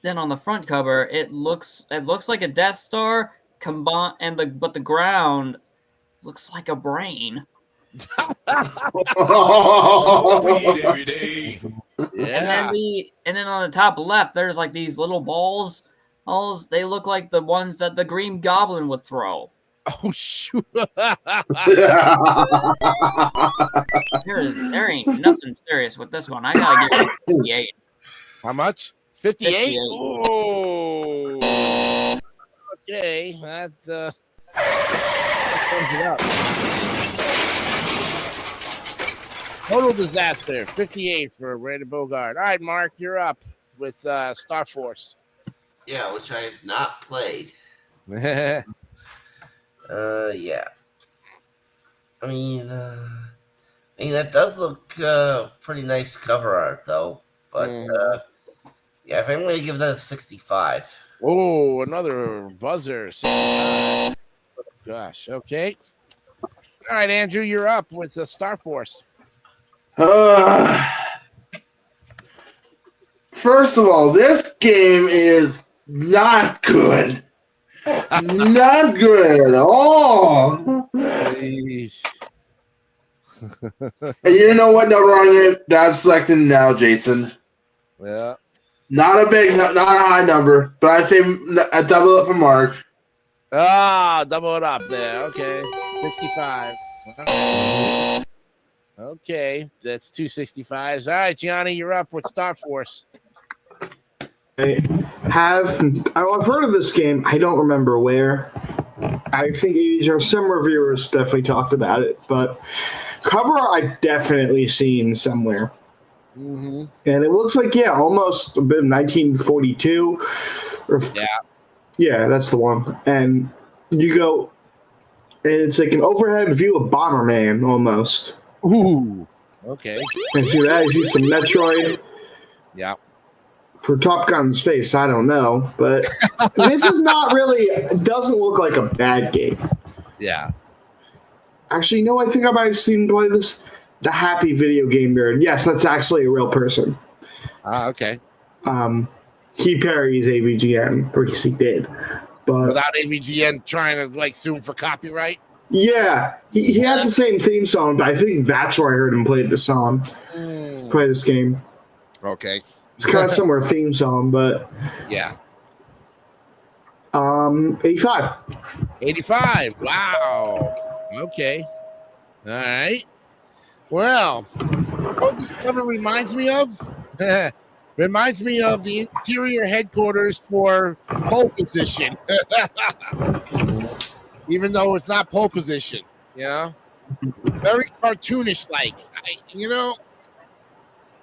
it looks like a Death Star combined, but the ground looks like a brain. Smoke weed every day. Yeah. And then on the top left, there's like these little balls. They look like the ones that the Green Goblin would throw. Oh shoot. There ain't nothing serious with this one. I gotta give it a 58. How much? 58? 58. Oh. Okay. That sums it up. Total disaster. 58 for Randy Bogart. All right, Mark, you're up with Star Force. Yeah, which I have not played. Yeah. Yeah. I mean, that does look pretty nice cover art, though. But yeah, if I'm going to give that a 65. Oh, another buzzer. 65. Gosh. Okay. All right, Andrew, you're up with Star Force. First of all, this game is not good. Not good at all. And you know what number I'm selecting now, Jason? Yeah. Not a high number, but I'd say a double up for Mark. Ah, double it up there. Okay. 65. Okay. That's 265s. All right, Gianni, you're up with Star Force. I've heard of this game. I don't remember where. I think some reviewers definitely talked about it, but cover I've definitely seen somewhere. Mm-hmm. And it looks like, almost a bit of 1942. Yeah, that's the one. And you go, and it's like an overhead view of Bomberman almost. Ooh. Okay. And see that? You see some Metroid. Yeah. For Top Gun Space, I don't know, but this is not really. It doesn't look like a bad game. Yeah. Actually, I think I might have seen play this. The Happy Video Game Nerd. Yes, that's actually a real person. Okay. He parries AVGN, or he did, but Without AVGN trying to sue him for copyright. yeah, he has the same theme song. But I think that's where I heard him play the song. Play this game. Okay. It's kind of similar theme song, but Yeah. 85. 85. Wow. Okay. All right. Well, what this cover reminds me of? Reminds me of the interior headquarters for Pole Position. Even though it's not Pole Position, very cartoonish like.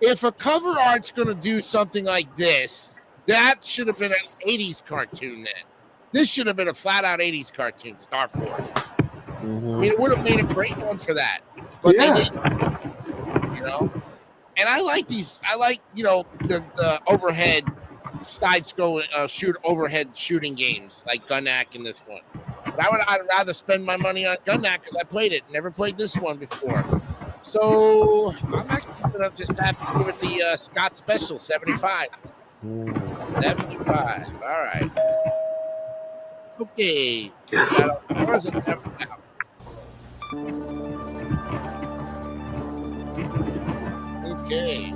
If a cover art's going to do something like this, that should have been an 80s cartoon then. This should have been a flat-out 80s cartoon, Star Force. I mean, it would have made a great one for that. But they didn't. And I like these. I like, the overhead side-scroll overhead shooting games like Gunnak and this one. But I'd rather spend my money on Gunnak because I played it. Never played this one before. So I'm actually going to just have to give it the Scott Special, 75. 75. All right. Okay. Okay.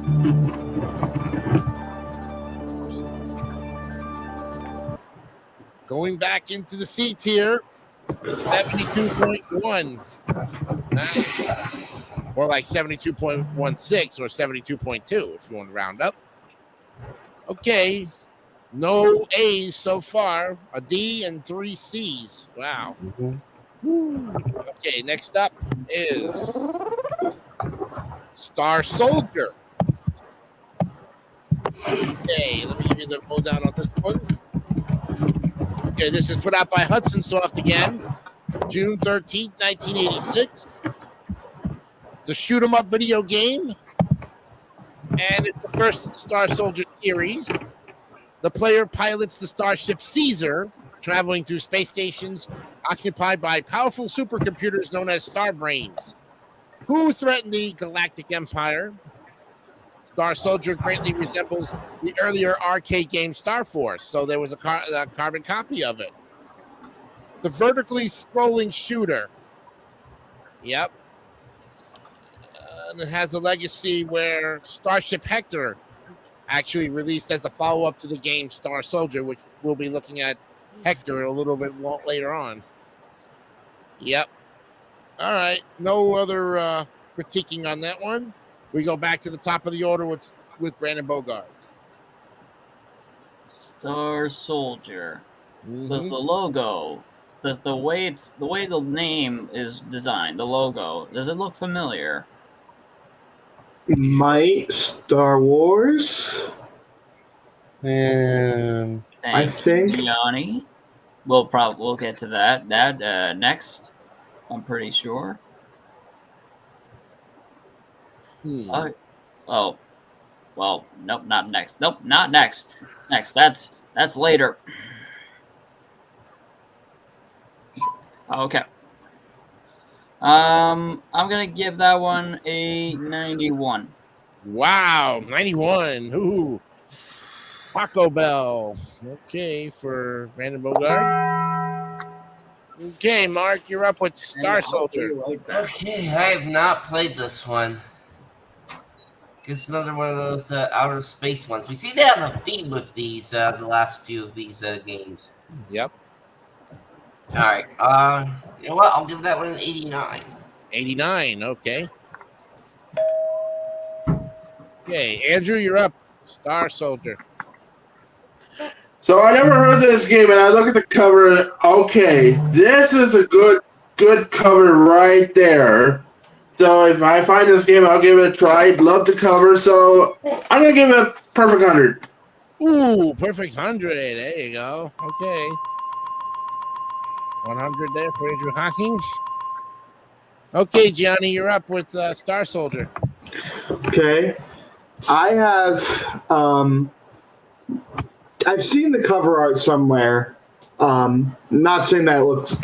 Going back into the C tier, 72.1. Or like 72.16 or 72.2 if you want to round up. Okay. No A's so far. A D and 3 C's. Wow. Okay, next up is Star Soldier. Okay, let me give you the roll down on this one. Okay, this is put out by Hudson Soft again. June 13th, 1986. It's a shoot 'em up video game, and it's the first Star Soldier series. The player pilots the starship Caesar, traveling through space stations occupied by powerful supercomputers known as Starbrains, who threaten the galactic empire. Star Soldier greatly resembles the earlier arcade game Star Force, so there was a carbon copy of it. The vertically scrolling shooter. Yep. And it has a legacy where Starship Hector actually released as a follow-up to the game Star Soldier, which we'll be looking at Hector a little bit later on. Yep. All right. No other critiquing on that one. We go back to the top of the order with Brandon Bogart. Star Soldier. Mhm. Does the logo, does the way the name is designed, the logo, does it look familiar? Might Star Wars? And I think- Johnny. We'll get to that next. I'm pretty sure. Hmm. Oh, well, nope, not next. Nope, not next. Next, that's later. Okay. I'm gonna give that one a 91. Wow, 91. Ooh. Taco Bell. Okay, for Brandon Bogart. Okay, Mark, you're up with Star Soldier. Okay, I have not played this one. It's another one of those outer space ones. We seem to have a theme with these the last few of these games. Yep. All right. You know what? I'll give that one an 89. 89. Okay. Okay, Andrew, you're up. Star Soldier. So I never heard of this game, and I look at the cover. Okay, this is a good cover right there. So if I find this game, I'll give it a try. Love the cover, so I'm gonna give it a perfect 100. Ooh, perfect 100. There you go. Okay. 100 there for Andrew Hawking. Okay, Gianni, you're up with Star Soldier. Okay. I have I've seen the cover art somewhere. Not saying that it looks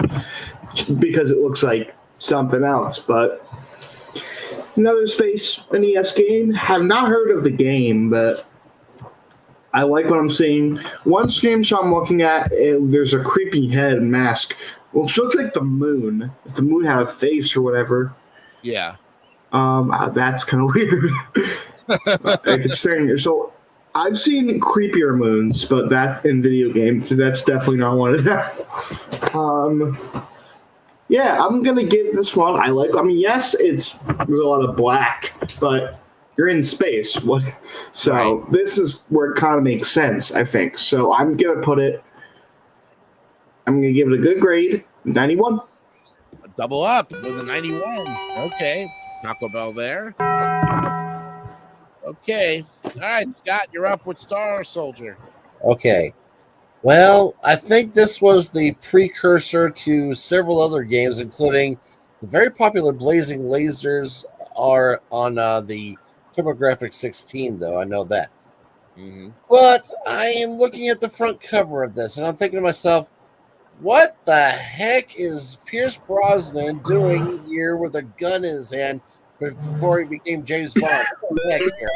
because it looks like something else, but another space NES game. Have not heard of the game, but I like what I'm seeing. One screenshot I'm looking at, there's a creepy head mask, which looks like the moon. If the moon had a face or whatever. Yeah. That's kind of weird. So I've seen creepier moons, but that's in video games. That's definitely not one of them. Yeah, I'm gonna give this one. Yes, there's a lot of black, but you're in space. What? So Right. This is where it kind of makes sense, I think. So I'm gonna give it a good grade, 91. Double up with a 91. Okay. Taco Bell there. Okay. All right, Scott, you're up with Star Soldier. okay. Well, I think this was the precursor to several other games, including the very popular Blazing Lasers are on the TurboGrafx 16, though. I know that. Mm-hmm. But I am looking at the front cover of this, and I'm thinking to myself, what the heck is Pierce Brosnan doing here with a gun in his hand before he became James Bond? What the heck here?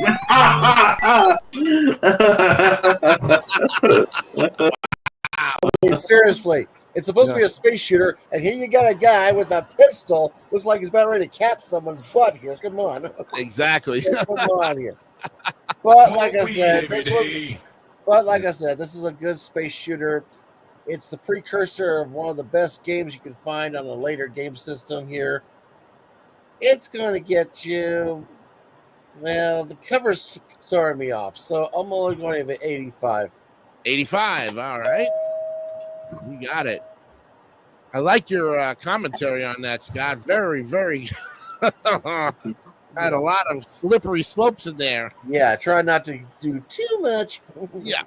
I mean, seriously, it's supposed to be a space shooter, and here you got a guy with a pistol. Looks like he's about ready to cap someone's butt here. Come on. Exactly. Come on here. But like I Smoke weed said, every this is a good space shooter. It's the precursor of one of the best games you can find on a later game system here. It's going to get you, well, the cover's throwing me off, so I'm only going to give it 85. 85. All right. You got it. I like your commentary on that, Scott. Very, very. Had a lot of slippery slopes in there. Yeah, try not to do too much. Yeah.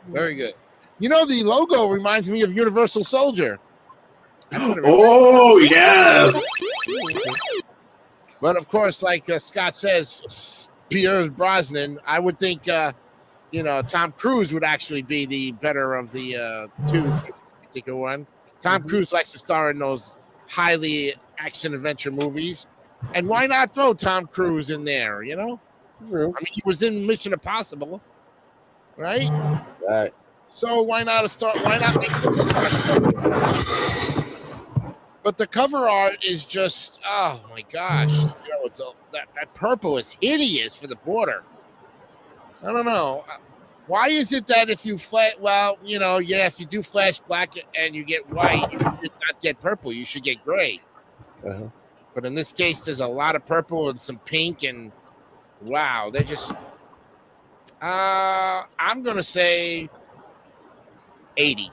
Very good. You know, the logo reminds me of Universal Soldier. Oh, yes. But of course, like Scott says, Pierce Brosnan, I would think, Tom Cruise would actually be the better of the two particular one. Tom Cruise likes to star in those highly action adventure movies. And why not throw Tom Cruise in there, True. I mean, he was in Mission Impossible, right? Right. So why not make him a star? But the cover art is just, oh my gosh, that purple is hideous for the border. I don't know. Why is it that if you if you do flash black and you get white, you should not get purple, you should get gray. Uh-huh. But in this case, there's a lot of purple and some pink, and wow, they're just. I'm gonna say 80.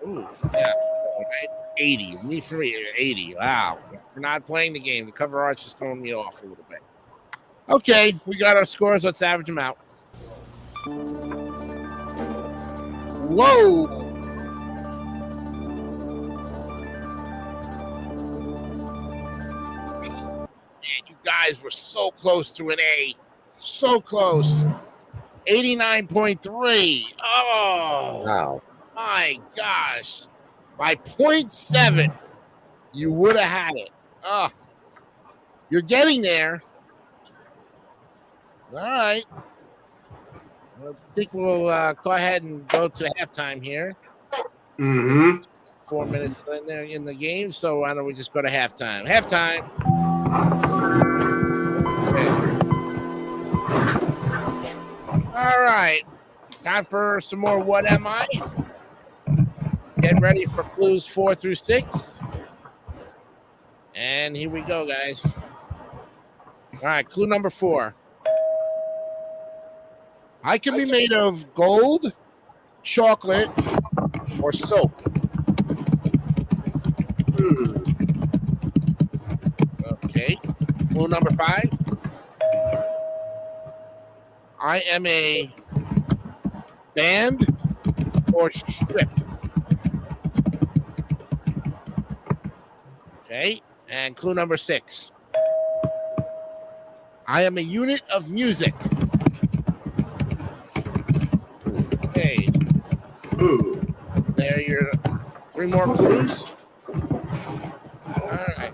Ooh, yeah, right. 80. Me for 80. Wow, we're not playing the game. The cover art's just throwing me off a little bit. Okay, we got our scores. Let's average them out. Whoa. Man, you guys were so close to an A. So close. 89.3. Oh, Wow. my gosh. By 0.7, you would have had it. Oh, you're getting there. All right. I think we'll go ahead and go to halftime here. Mm-hmm. 4 minutes in there in the game, so why don't we just go to halftime? Halftime. Okay. All right. Time for some more What Am I? Get ready for clues 4 through 6. And here we go, guys. All right, clue number 4. I can be made of gold, chocolate, or soap. Okay. Clue number 5. I am a band or strip. Okay. And clue number 6. I am a unit of music. Okay. Ooh. There are your 3 more clues. All right.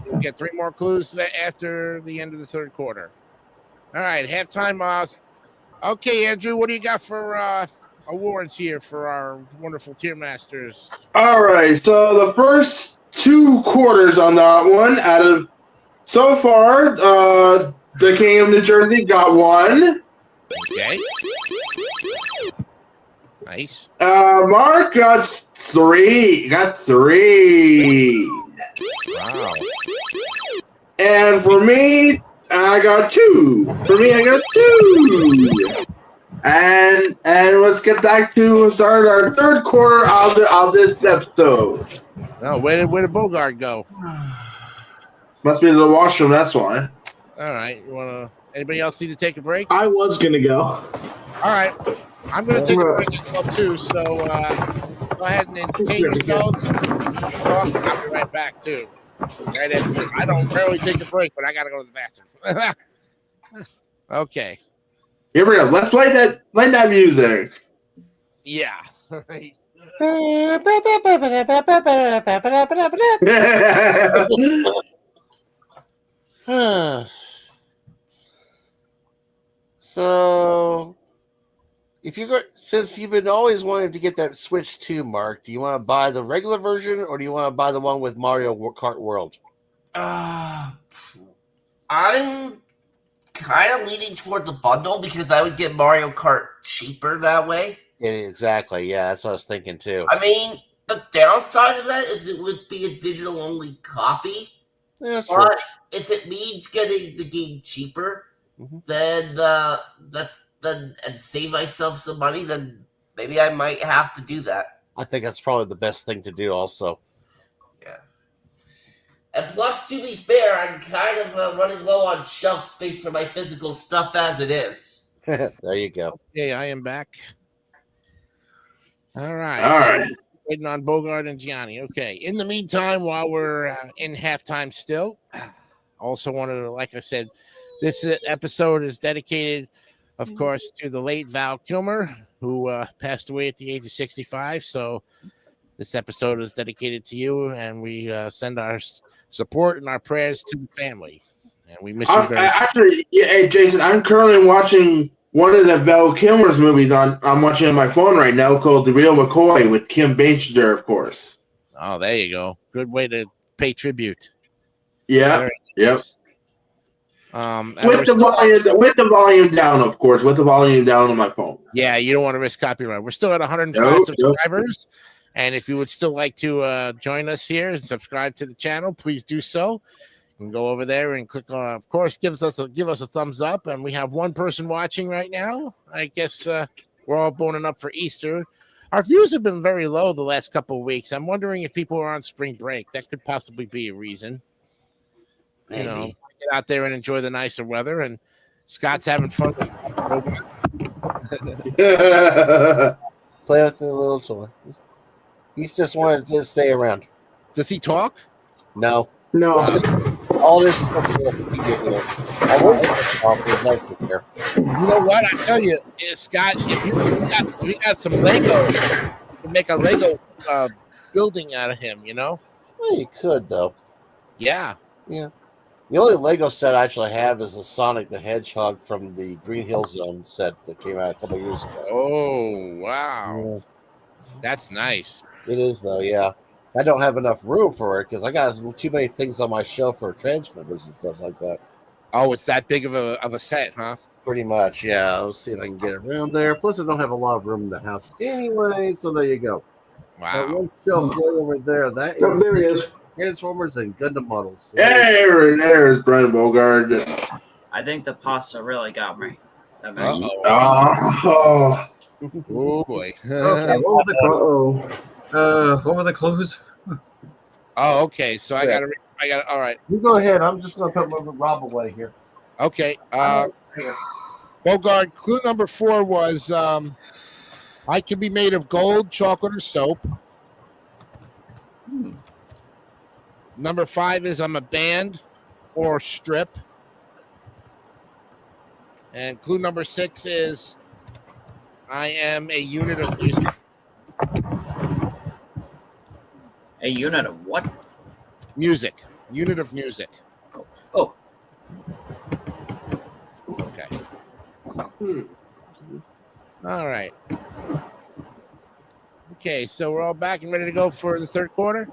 You'll get 3 more clues after the end of the third quarter. All right. Halftime. Okay, Andrew, what do you got for awards here for our wonderful tier masters? All right. So the first 2 quarters on that one, out of so far, the King of New Jersey got 1. Okay. Nice. Mark got 3. Got 3. Wow. And for me, I got 2. For me, I got 2. And let's get back to start our third quarter of this episode. Oh, where did Bogart go? Must be in the washroom. That's why. All right. Anybody else need to take a break? I was gonna go. All right. I'm going to take a break as well, too. So go ahead and entertain yourselves. I'll be right back, too. Right after this. I don't rarely take a break, but I got to go to the bathroom. Okay. Here we go. Let's play that music. Yeah. All right. So, since you've been always wanting to get that Switch 2, Mark, do you want to buy the regular version or do you want to buy the one with Mario Kart World? I'm kind of leaning toward the bundle because I would get Mario Kart cheaper that way. Yeah, exactly. Yeah, that's what I was thinking too. I mean, the downside of that is it would be a digital-only copy. Yeah, that's true. But if it means getting the game cheaper, then and save myself some money, then maybe I might have to do that. I think that's probably the best thing to do also. Yeah. And plus, to be fair, I'm kind of running low on shelf space for my physical stuff as it is. There you go. Okay, I am back. All right. All right. Waiting on Bogart and Gianni. Okay. In the meantime, while we're in halftime still, also wanted to, like I said, this episode is dedicated, of course, to the late Val Kilmer, who passed away at the age of 65. So this episode is dedicated to you, and we send our support and our prayers to the family. And we miss you very much. Actually, yeah, hey, Jason, I'm currently watching one of the Val Kilmer's movies. I'm watching on my phone right now called The Real McCoy with Kim Basinger, of course. Oh, there you go. Good way to pay tribute. Yeah. Very Yep. nice. And With the volume down, of course. With the volume down on my phone. yeah, you don't want to risk copyright. We're still at 105 Nope, subscribers. And if you would still like to join us here and subscribe to the channel, please do so. You can go over there and click on, of course, give us a thumbs up. And we have one person watching right now. I guess we're all boning up for Easter. Our views have been very low the last couple of weeks. I'm wondering if people are on spring break. That could possibly be a reason. Maybe. You know, get out there and enjoy the nicer weather. And Scott's having fun. Play with the little toy. He's just wanted to stay around. Does he talk? No. No. All this is just a little video. I want to talk with Mike here. You know what? I tell you, Scott, if you got some Lego, you can make a Lego building out of him, you know? Well, you could, though. Yeah. Yeah. The only Lego set I actually have is the Sonic the Hedgehog from the Green Hill Zone set that came out a couple of years ago. Oh, wow. That's nice. It is, though, yeah. I don't have enough room for it because I got too many things on my shelf for Transformers and stuff like that. Oh, it's that big of a set, huh? Pretty much, yeah. I'll see if I can get around there. Plus, I don't have a lot of room in the house anyway, so there you go. That Wow. one shelf way over there, that is Oh, there he is. Transformers and Gundam models. So There's Brian Bogard. I think the pasta really got me. That Uh makes- Oh. Oh boy. Okay, what were Uh-oh. what were the clues? Oh, okay. So I got all right. You go ahead. I'm just going to put Rob away here. Okay. Bogard, clue number 4 was I can be made of gold, chocolate, or soap. Number 5 is I'm a band or strip. And clue number 6 is I am a unit of music. A unit of what? Music. Unit of music. Oh. Okay. All right. Okay, so we're all back and ready to go for the third quarter.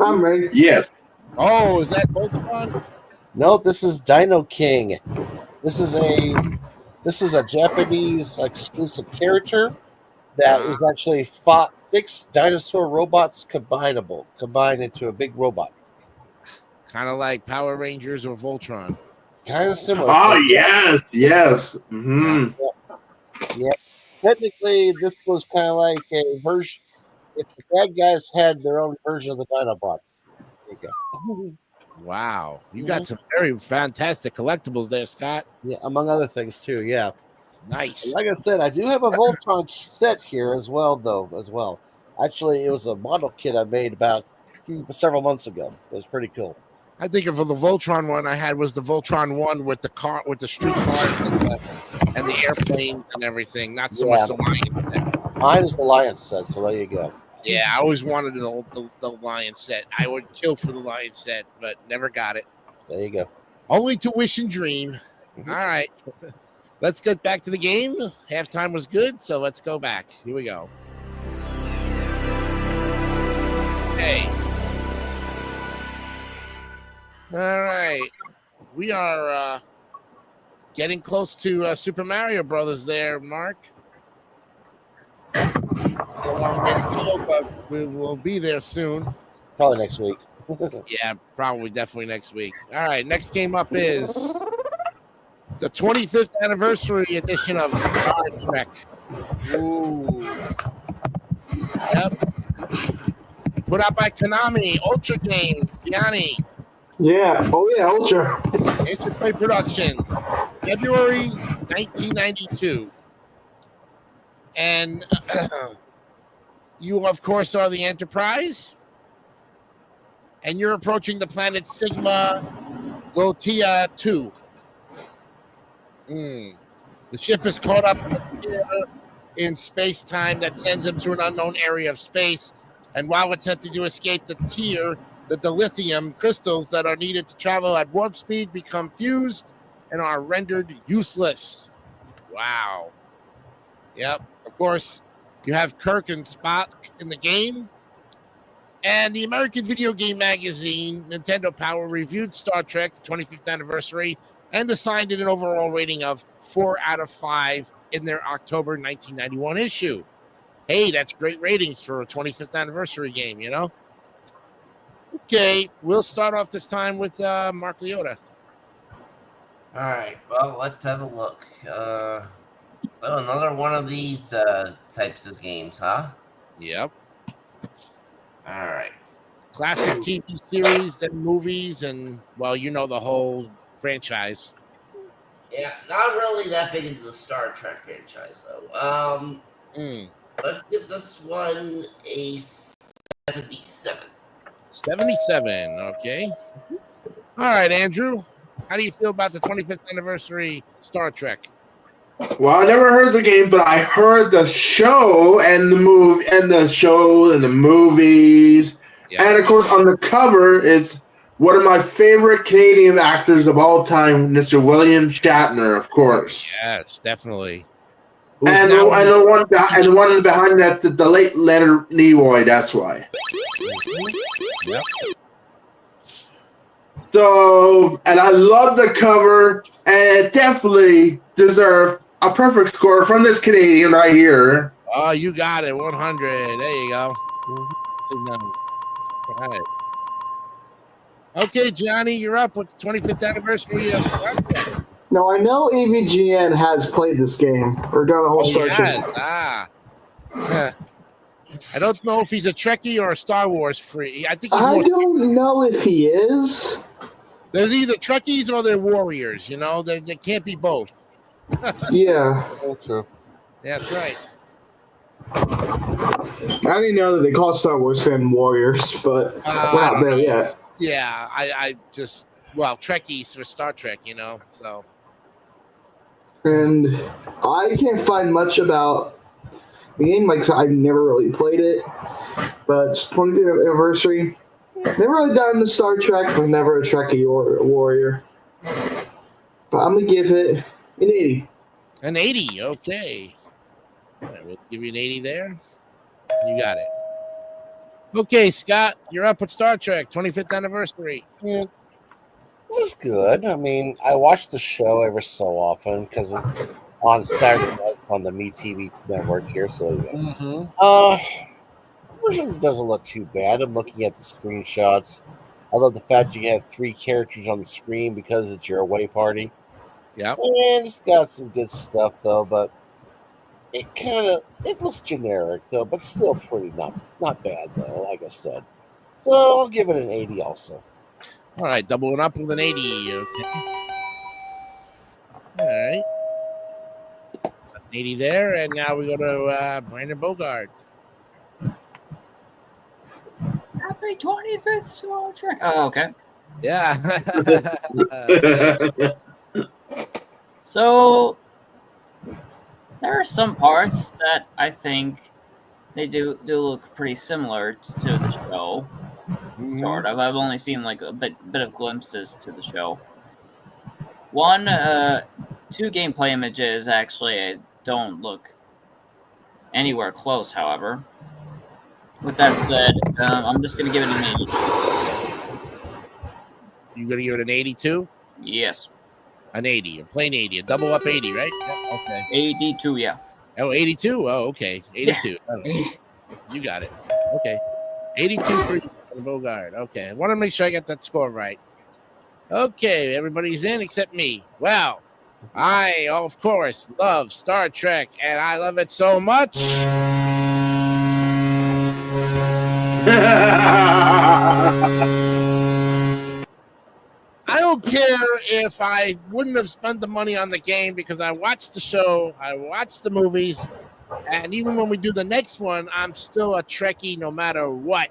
I'm ready. Yes. Oh, is that Voltron? No, this is Dino King. This is a Japanese exclusive character that is actually 6 dinosaur robots combined into a big robot. Kind of like Power Rangers or Voltron. Kind of similar. Oh, yes. Mm-hmm. Yeah. Technically, this was kind of like a version. If the bad guys had their own version of the Dinobots. There you go. Wow. You got some very fantastic collectibles there, Scott. Yeah, among other things too. Yeah. Nice. Like I said, I do have a Voltron set here as well. Actually, it was a model kit I made about several months ago. It was pretty cool. I think of the Voltron one I had was the Voltron one with the street cars and the airplanes and everything. Not so much the Lion set. Mine is the Lion set, so there you go. Yeah, I always wanted the Lion set. I would kill for the Lion set, but never got it. There you go. Only to wish and dream. All right. Let's get back to the game. Halftime was good, so let's go back. Here we go. Hey. All right. We are getting close to Super Mario Brothers there, Mark. A long way to go, but we will be there soon. Probably next week. Yeah, probably, definitely next week. All right, next game up is the 25th anniversary edition of Star Trek. Ooh. Yep. Put out by Konami, Ultra Games, Gianni, Yeah. Oh, yeah. Ultra. Interplay Productions, February 1992. And You, of course, are the Enterprise. And you're approaching the planet Sigma Lotia 2. The ship is caught up in space-time that sends him to an unknown area of space. And while attempting to escape the tier, the dilithium crystals that are needed to travel at warp speed become fused and are rendered useless. Wow. Yep. Of course, you have Kirk and Spock in the game. And the American Video Game Magazine, Nintendo Power, reviewed Star Trek, the 25th anniversary, and assigned it an overall rating of 4 out of 5 in their October 1991 issue. Hey, that's great ratings for a 25th anniversary game, you know? Okay, we'll start off this time with Mark Leota. All right. Well, let's have a look. Well, another one of these types of games, huh? Yep. All right. Classic TV series, then movies, and, well, you know the whole franchise. Yeah, not really that big into the Star Trek franchise, though. Let's give this one a 77. 77, okay. All right, Andrew. How do you feel about the 25th anniversary Star Trek? Well, I never heard the game, but I heard the show and the movie and the show and the movies. Yeah. And of course, on the cover is one of my favorite Canadian actors of all time, Mr. William Shatner, of course. Yes, definitely. And the one behind that's the late Leonard Nimoy. That's why. Yep. So, and I love the cover, and it definitely deserved a perfect score from this Canadian right here. Oh, you got it. 100. There you go. All right. Okay, Johnny, you're up with the 25th anniversary of Star Trek. Now, I know AVGN has played this game or done a whole Star Trek. Huh. I don't know if he's a Trekkie or a Star Wars freak. I think he's I more. don't know if he is. There's either Trekkies or they're warriors. You know, they can't be both. Yeah. That's true. That's right. I didn't know that they call Star Wars fan warriors, but we're not there yet. Yeah, I just, well, Trekkies for Star Trek, you know, so. And I can't find much about the game. Like I said, I've never really played it, but it's 25th anniversary. Never really done the Star Trek, but never a Trekkie or a warrior. But I'm going to give it an 80. An 80, okay. All right, we'll give you an 80 there. You got it. Okay, Scott, you're up with Star Trek, 25th anniversary. Yeah. It was good. I mean, I watch the show every so often because on Saturday night on the MeTV network here. So, the version doesn't look too bad. I'm looking at the screenshots. I love the fact you have 3 characters on the screen because it's your away party. Yep. And it's got some good stuff though, but it looks generic though, but still pretty not bad though, like I said. So I'll give it an 80 also. All right, doubling up with an 80. Okay. All right. 80 there, and now we go to Brandon Bogart. Happy 25th Star Trek. Oh, okay. Yeah. So there are some parts that I think they do look pretty similar to the show. Sort of. I've only seen like a bit of glimpses to the show. 2 gameplay images actually don't look anywhere close, however. With that said, I'm just going to give it an 80. You going to give it an 82? Yes. An 80, a plain 80, a double up 80, right? Yeah, okay. 82, yeah. Oh, 82? Oh, okay. 82. Oh, you got it. Okay. 82 for Bogart. Okay. I want to make sure I get that score right. Okay, everybody's in except me. Well, I, of course, love Star Trek, and I love it so much. I don't care if I wouldn't have spent the money on the game because I watched the show, I watched the movies, And even when we do the next one, I'm still a Trekkie no matter what.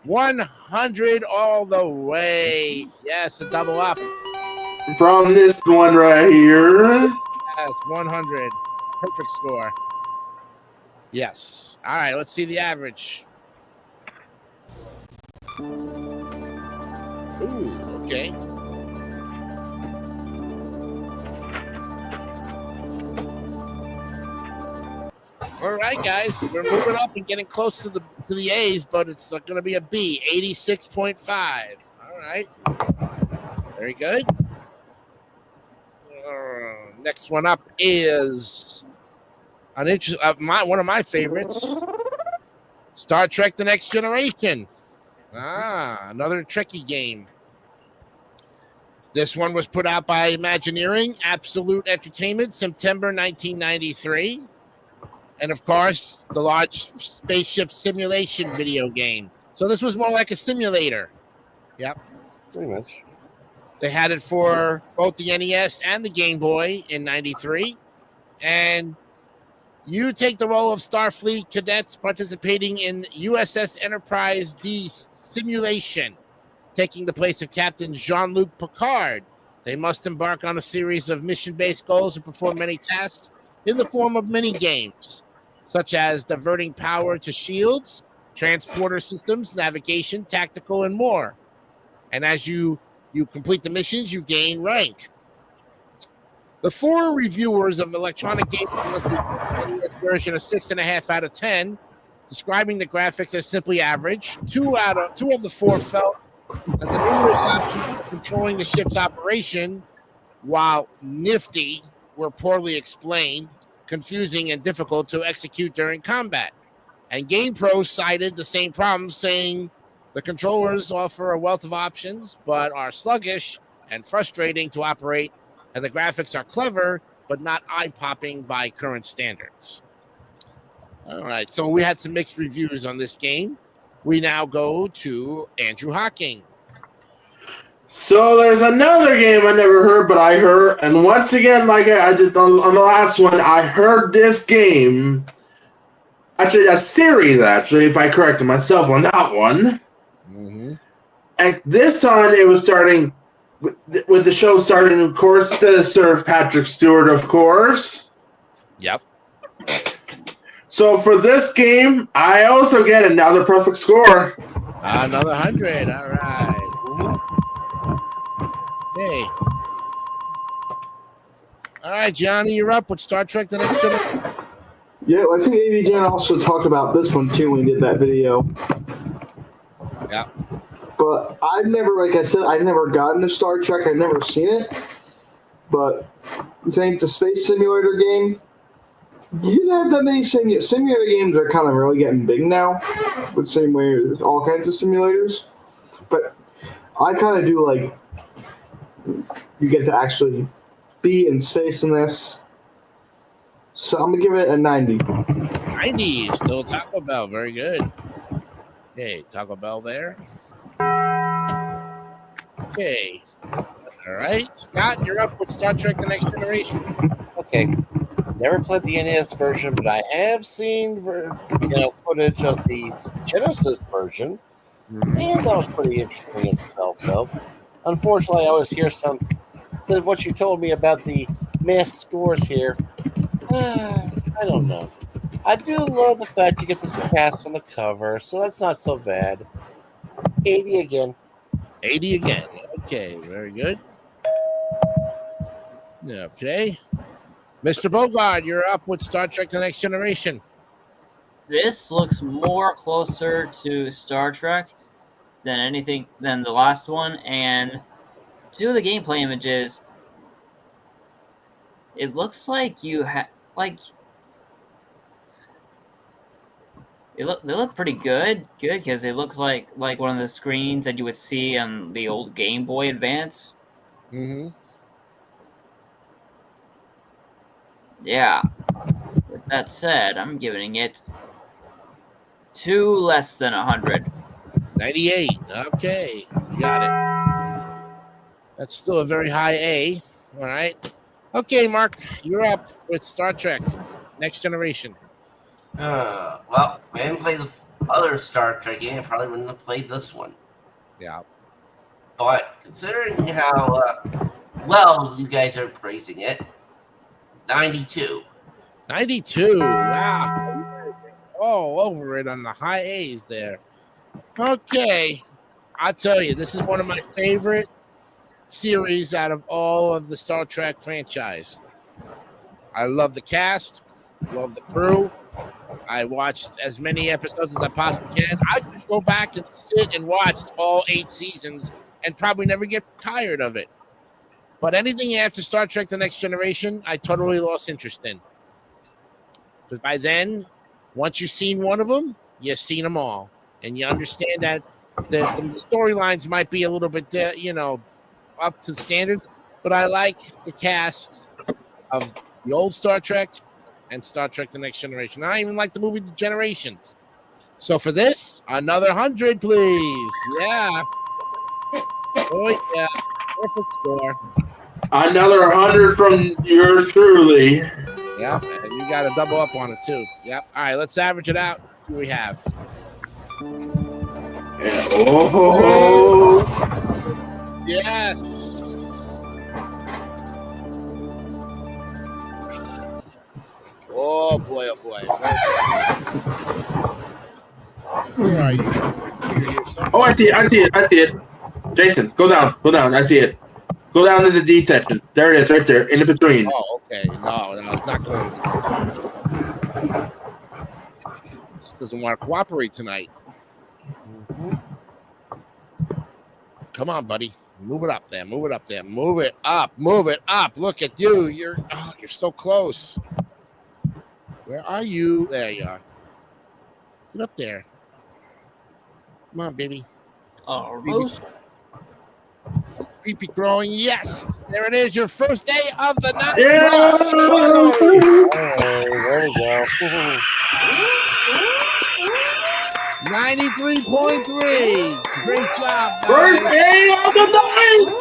100 all the way. Yes, a double up. From this one right here. Yes, 100. Perfect score. Yes. All right, let's see the average. Ooh, okay. All right, guys, we're moving up and getting close to the A's, but it's going to be a B, 86.5. All right, very good. Next one up is one of my favorites, Star Trek: The Next Generation. Another Trekkie game. This one was put out by Imagineering, Absolute Entertainment, September 1993. And of course, the large spaceship simulation video game. So this was more like a simulator. Yep. Pretty much. They had it for both the NES and the Game Boy in 93. And you take the role of Starfleet cadets participating in USS Enterprise D simulation, taking the place of Captain Jean-Luc Picard. They must embark on a series of mission-based goals and perform many tasks in the form of mini-games, such as diverting power to shields, transporter systems, navigation, tactical, and more. And as you complete the missions, you gain rank. The 4 reviewers of Electronic Gaming Monthly NES version a 6.5 out of 10, describing the graphics as simply average. Two of the 4 felt that the numerous options for controlling the ship's operation, while nifty, were poorly explained, confusing, and difficult to execute during combat. And GamePro cited the same problems, saying the controllers offer a wealth of options, but are sluggish and frustrating to operate, and the graphics are clever, but not eye-popping by current standards. All right, so we had some mixed reviews on this game. We now go to Andrew Hocking. So there's another game I never heard, but I heard, and once again, like I did on the last one, I heard this game. Actually, a series, actually, if I corrected myself on that one. Mm-hmm. And this time it was starting with the show starting, of course, the Sir Patrick Stewart, of course. Yep. So for this game, I also get another perfect score. Another 100. All right. Hey. All right, Johnny, you're up with Star Trek: The Next Generation. Yeah, I think AVGen also talked about this one too when he did that video. Yeah. But I've never, like I said, I've never gotten to Star Trek. I've never seen it. But I'm saying it's a space simulator game. You didn't have that many simulator games are kind of really getting big now with simulators, all kinds of simulators. But I kind of do like you get to actually be in space in this. So I'm gonna give it a 90. 90, still Taco Bell. Very good. Okay, Taco Bell there. Okay. All right. Scott, you're up with Star Trek: The Next Generation. Okay. Never played the NES version, but I have seen footage of the Genesis version, and that was pretty interesting itself, though. Unfortunately, I always hear some instead of what you told me about the missed scores here. I don't know. I do love the fact you get this cast on the cover, so that's not so bad. 80 again. 80 again. Okay, very good. Okay. Mr. Bogard, you're up with Star Trek: The Next Generation. This looks more closer to Star Trek than the last one, and due to the gameplay images, it looks like you have they look pretty good because it looks like one of the screens that you would see on the old Game Boy Advance. Mm-hmm. Yeah. With that said, I'm giving it 2 less than 100. 98. Okay, you got it. That's still a very high A. All right. Okay, Mark, you're up with Star Trek: Next Generation. Well, I didn't play the other Star Trek game. I probably wouldn't have played this one. Yeah. But considering how well you guys are praising it, 92. 92. Wow. All over it on the high A's there. Okay. I'll tell you, this is one of my favorite series out of all of the Star Trek franchise. I love the cast, love the crew. I watched as many episodes as I possibly can. I could go back and sit and watch all 8 seasons and probably never get tired of it. But anything after Star Trek The Next Generation, I totally lost interest in. Because by then, once you've seen one of them, you've seen them all. And you understand that the storylines might be a little bit, up to standard. But I like the cast of the old Star Trek and Star Trek The Next Generation. I even like the movie The Generations. So for this, another 100, please. Yeah. Oh, yeah. Perfect score. Another 100 from yours truly. Yep, and you got to double up on it too. Yep. All right, let's average it out. See what we have. Oh, Yes. Oh boy, oh boy. Where are you? oh! I see it. Jason, go down. I see it. Go down to the D section. There it is, right there, in the between. Oh, okay. No, it's not going. Just doesn't want to cooperate tonight. Come on, buddy. Move it up there. Move it up. Look at you. You're so close. Where are you? There you are. Get up there. Come on, baby. Almost. Creepy growing. Yes. There it is. Your first day of the night. Yeah! Oh, there we go. 93.3. Great job, guys. First day of the night!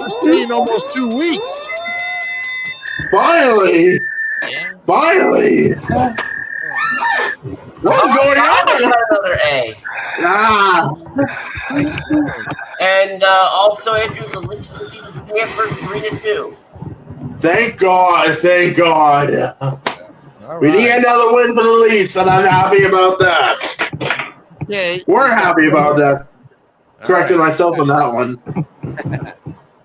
First day in almost 2 weeks. Finally! What's going on? Another A. Ah! And also, Andrew, the links to the game for 3 to 2. Thank God. All We right. need another win for the Leafs, and I'm happy about that. Okay. We're happy about that. All Correcting right. myself on that one.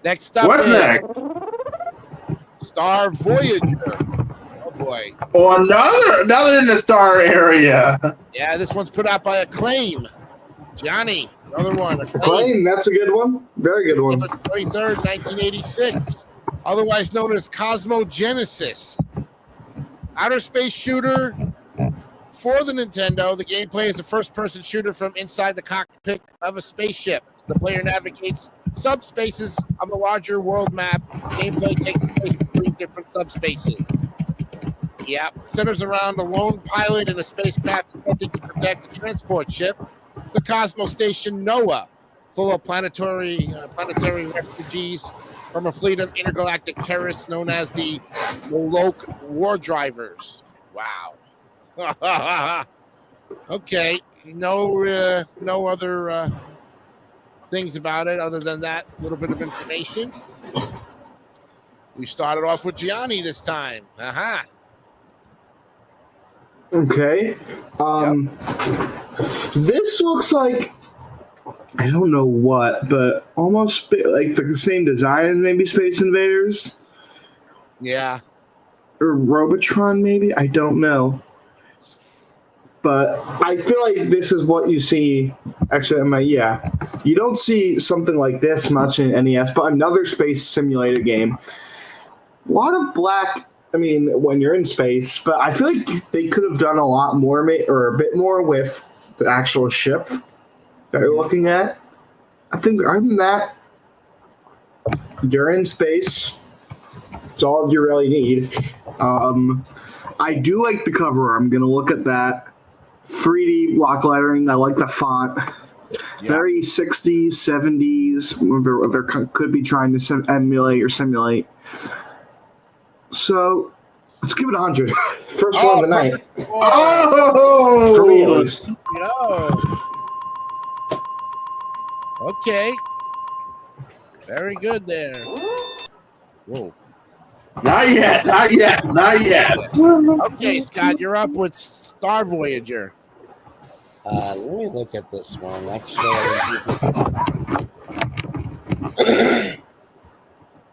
Next up What's is next? Star Voyager. Oh boy. Oh, another in the Star area. Yeah, this one's put out by Acclaim. Johnny, another one. Acclaim, that's a good one. Very good one. November 23rd, 1986. Otherwise known as Cosmogenesis. Outer space shooter for the Nintendo. The gameplay is a first-person shooter from inside the cockpit of a spaceship. The player navigates subspaces of a larger world map. Gameplay takes place between different subspaces. Yep. Centers around a lone pilot in a spacecraft attempting to protect a transport ship, the Cosmo Station NOAA, full of planetary refugees from a fleet of intergalactic terrorists known as the Moloch War Drivers. Wow. Okay. No other things about it other than that little bit of information. We started off with Gianni this time. Aha. Okay. This looks like, I don't know what, but almost like the same design as maybe Space Invaders Yeah. or Robotron, maybe. I don't know. But I feel like this is what you see. Actually, you don't see something like this much in NES, but another space simulator game. A lot of black. I mean, when you're in space, but I feel like they could have done a lot more, or a bit more with the actual ship that you're looking at. I think, other than that, you're in space. It's all you really need. I do like the cover. I'm going to look at that. 3D block lettering. I like the font. Yeah. Very 60s, 70s. They could be trying to emulate or simulate. So, Let's give it 100. First one of the night. Oh! For me, at least. Yo. Okay. Very good there. Whoa. Not yet, not yet, not yet. Okay, Scott, you're up with Star Voyager. Let me look at this one. Actually,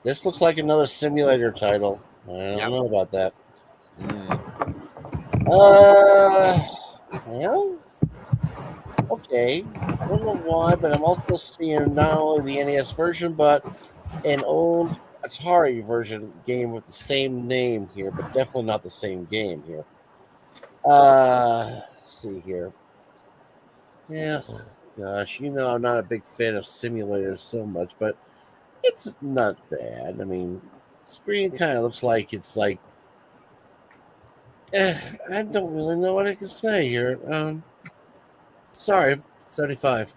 this looks like another simulator title. I don't know about that. Well, okay. I don't know why, but I'm also seeing not only the NES version, but an old Atari version game with the same name here, but definitely not the same game here. Let's see here. Yeah, gosh, I'm not a big fan of simulators so much, but it's not bad. I mean, screen kind of looks like it's like I don't really know what I can say here. Sorry, 75.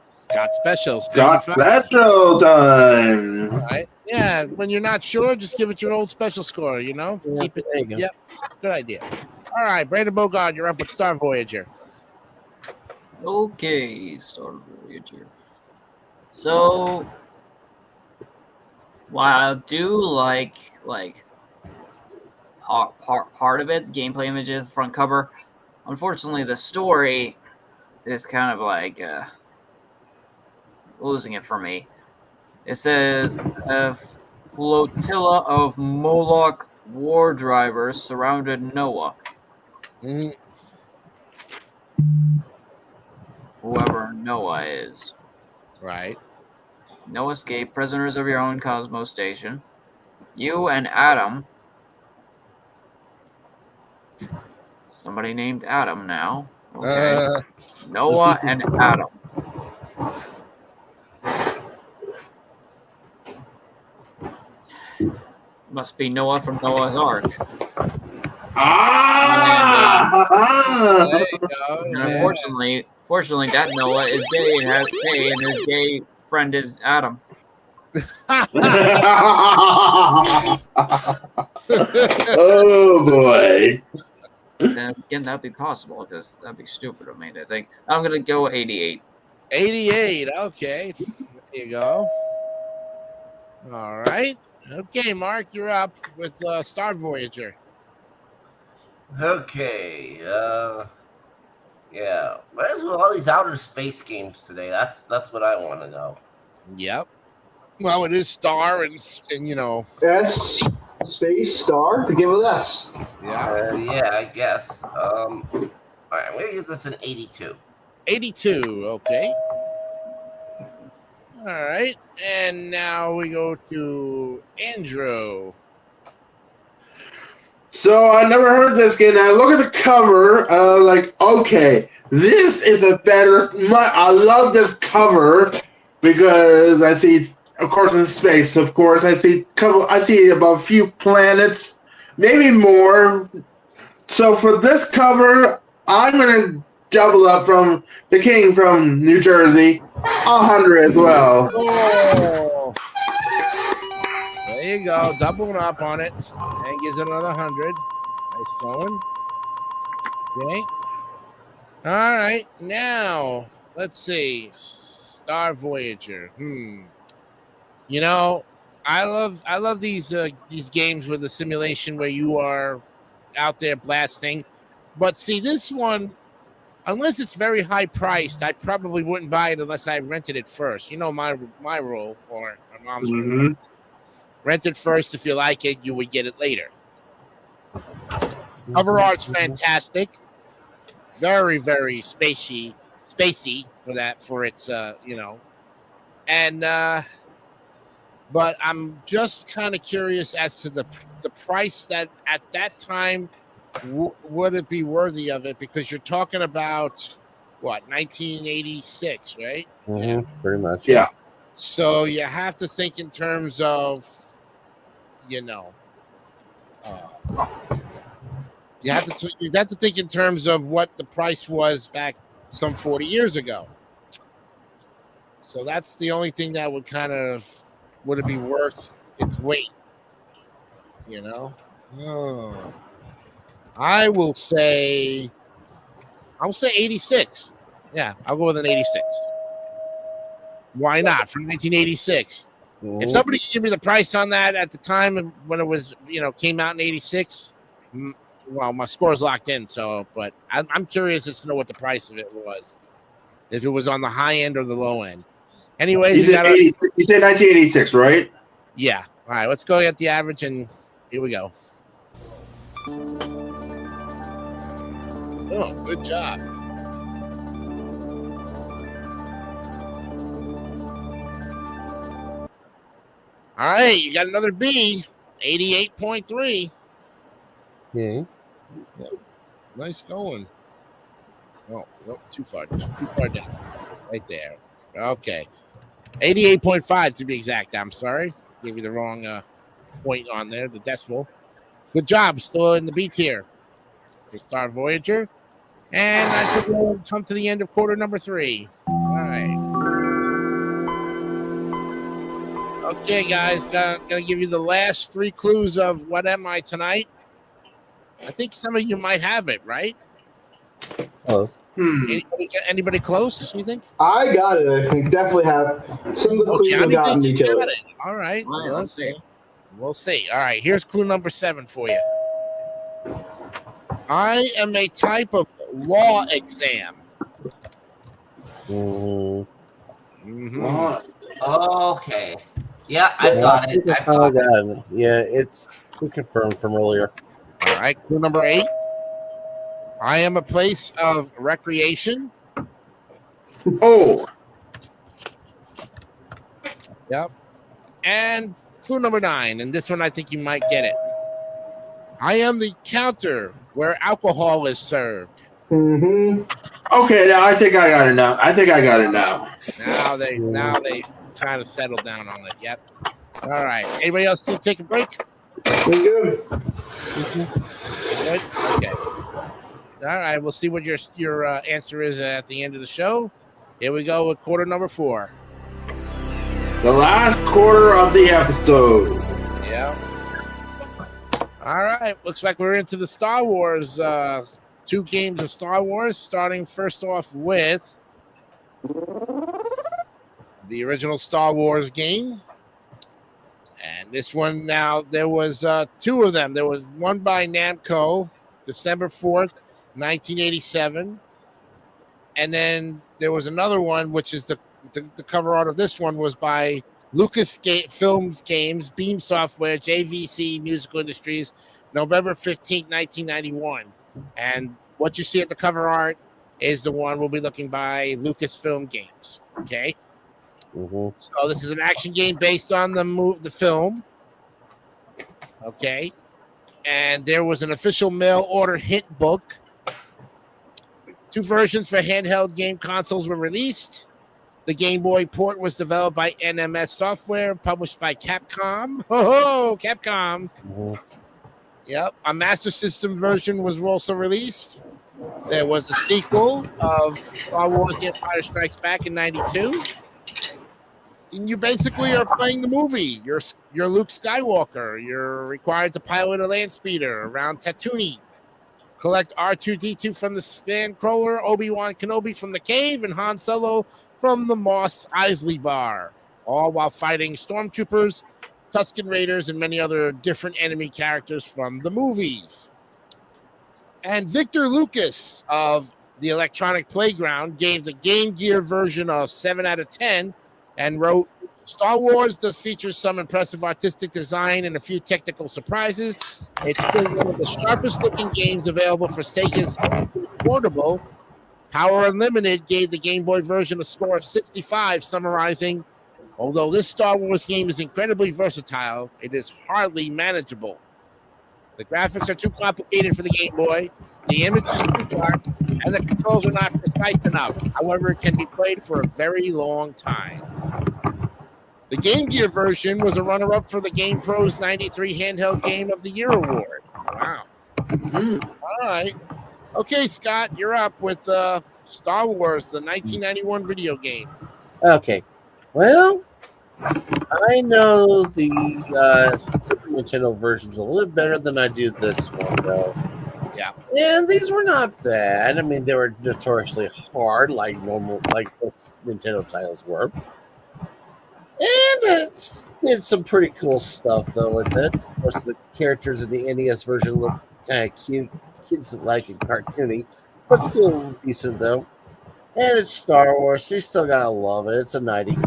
Scott Specials. Got special time. All right. Yeah, when you're not sure, just give it your old special score, Yeah, Keep it. there you go. Yep. Good idea. All right, Brandon Bogard, you're up with Star Voyager. Okay, Star Voyager. So, while I do like part of it, the gameplay images, the front cover, unfortunately, the story is kind of like losing it for me. It says a flotilla of Moloch war drivers surrounded Noah. Mhm. Whoever Noah is. Right. No escape, prisoners of your own Cosmos station. You and Adam. Somebody named Adam now. Okay. Noah and Adam. Must be Noah from Noah's Ark. Ah! There you go. And Yeah. fortunately, that Noah is gay and has gay, and his gay friend is Adam. Oh boy. Then again, that'd be possible because that'd be stupid of me to think. I'm gonna go 88. 88. Okay. There you go. All right. Okay, Mark, you're up with Star Voyager. Okay. Yeah. Might as well all these outer space games today. That's what I want to know. Yep. Well, it is Star and S, space, star, begin with S. yeah. Yeah, I guess. All right, I'm gonna give this an 82. 82. Okay. All right. And now we go to Andrew. So I never heard this game. I look at the cover, like, okay, this is a better. I love this cover because I see, of course, in space. Of course, I see about a few planets, maybe more. So for this cover, I'm gonna double up from the King from New Jersey, 100 as well. Oh. There you go. Doubling up on it. And gives it another 100. Nice going. Okay. All right. Now, let's see. Star Voyager. I love these games with the simulation where you are out there blasting. But see, this one, unless it's very high priced, I probably wouldn't buy it unless I rented it first. You know my rule, or my mom's rule. Mm-hmm. Rent it first. If you like it, you would get it later. Cover art's fantastic. Very, very spacey for its and but I'm just kind of curious as to the price that at that time would it be worthy of it, because you're talking about what, 1986, right? Mm-hmm, pretty much. Yeah. So you have to think in terms of, you have to think in terms of what the price was back some 40 years ago. So that's the only thing that would it be worth its weight, Oh. I will say 86. Yeah, I'll go with an 86. Why not? From 1986. If somebody could give me the price on that at the time when it was, came out in 86, well, my score's locked in. So, but I'm curious as to know what the price of it was. If it was on the high end or the low end. Anyways, You said 1986, right? yeah. All right, let's go get the average, and here we go. Oh, good job. All right, you got another B, 88.3. Okay. Nice going. Oh, no, too far down. Right there. Okay. 88.5 to be exact. I'm sorry. Gave you the wrong point on there, the decimal. Good job. Still in the B tier for Star Voyager. And I think we'll come to the end of quarter number 3. All right. Okay, guys. Gonna give you the last 3 clues of what am I tonight. I think some of you might have it, right? Close. Anybody close, you think? I got it. I think definitely have some of the clues have Johnny gotten thinks me he's to got it. it. All right. All right, let's see. We'll see. All right, here's clue number 7 for you. I am a type of law exam. Mhm. Okay. Yeah, I got it. I Oh, got it. God. Yeah, it's confirmed from earlier. All right, clue number 8. I am a place of recreation. Oh, Yep. And clue number 9, and this one I think you might get it. I am the counter where alcohol is served. Mm-hmm. okay. Now I think I got it now. Now they kind of settled down on it. Yep. All right. Anybody else need to take a break? Pretty good. Good. Okay. All right. We'll see what your answer is at the end of the show. Here we go with quarter number 4. The last quarter of the episode. Yeah. All right. Looks like we're into the Star Wars. 2 games of Star Wars. Starting first off with the original Star Wars game. And this one now, there was 2 of them. There was one by Namco, December 4th, 1987. And then there was another one, which is the cover art of this one was by Lucasfilms Games, Beam Software, JVC Musical Industries, November 15th, 1991. And what you see at the cover art is the one we'll be looking by Lucasfilm Games. Okay. Mhm. So this is an action game based on the film. Okay. And there was an official mail order hint book. 2 versions for handheld game consoles were released. The Game Boy port was developed by NMS Software, published by Capcom. Oh, Capcom. Mhm. Yep. A Master System version was also released. There was a sequel of Star Wars The Empire Strikes Back in 92. And you basically are playing the movie. You're Luke Skywalker. You're required to pilot a land speeder around Tatooine. Collect R2-D2 from the Sandcrawler, Obi-Wan Kenobi from the cave, and Han Solo from the Mos Eisley bar, all while fighting stormtroopers, Tusken Raiders, and many other different enemy characters from the movies. And Victor Lucas of the Electronic Playground gave the Game Gear version a 7 out of 10 and wrote, Star Wars does feature some impressive artistic design and a few technical surprises. It's still one of the sharpest looking games available for Sega's portable. Power Unlimited gave the Game Boy version a score of 65, summarizing, although this Star Wars game is incredibly versatile, it is hardly manageable. The graphics are too complicated for the Game Boy, the image is too dark, and the controls are not precise enough. However, it can be played for a very long time. The Game Gear version was a runner-up for the Game Pro's 93 Handheld Game of the Year award. Wow. All right. Okay, Scott, you're up with Star Wars, the 1991 video game. Okay. Well, I know the Super Nintendo version's a little better than I do this one, though. Yeah. And these were not bad. I mean, they were notoriously hard, like most Nintendo titles were. And it's some pretty cool stuff, though, with it. Of course, the characters in the NES version look kind of cute, kids-like and cartoony, but still decent, though. And it's Star Wars, so you still gotta love it. It's a 90.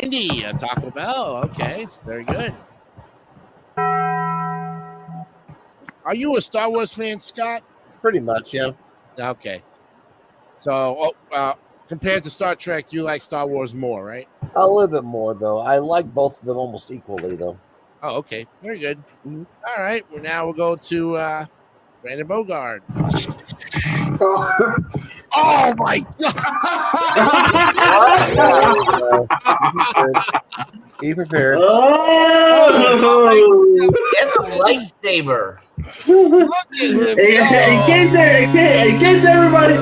90, Taco Bell. Okay, very good. Are you a Star Wars fan, Scott? Pretty much, yeah. Okay. So, compared to Star Trek, you like Star Wars more, right? A little bit more, though. I like both of them almost equally, though. Oh, okay. Very good. All right. Well, now we'll go to Brandon Bogard. Oh, my God. Be prepared. Oh! It's a lightsaber. In case everybody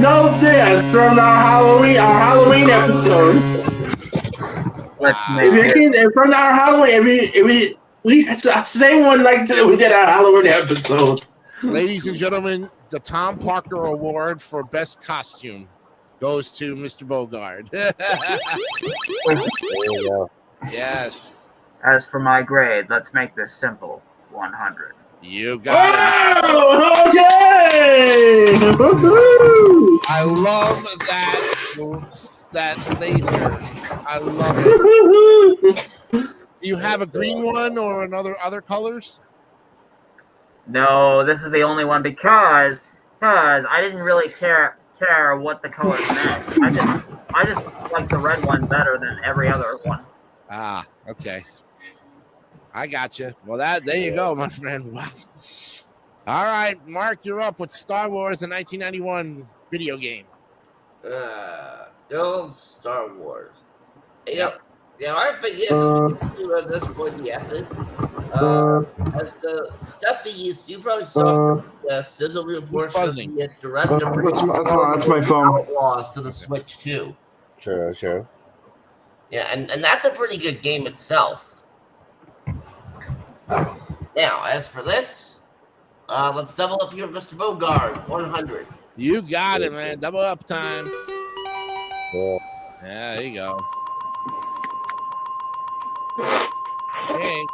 knows this from our Halloween episode. Let's make it. From our Halloween, we same one like we did our Halloween episode. Ladies and gentlemen, the Tom Parker Award for Best Costume goes to Mr. Bogard. There you go. Yes. As for my grade, let's make this simple. 100. You got it. Oh, okay! Woohoo! I love that laser. I love it. Do you have a green one or other colors? No, this is the only one because I didn't really care what the colors meant. I just like the red one better than every other one. Ah, okay. I got you. Well, there you go, my friend. Wow. All right, Mark, you're up with Star Wars, the 1991 video game. Old Star Wars. Yep. Yeah, I think yes. At this point, yes. As the stuff you probably saw the sizzle reports of the director. That's my phone. Outlaws to the Switch too. Sure. Yeah, and that's a pretty good game itself. Now, as for this, let's double up here, Mr. Bogard, 100. You got it, man. Double up time. Cool. Yeah, there you go. Okay.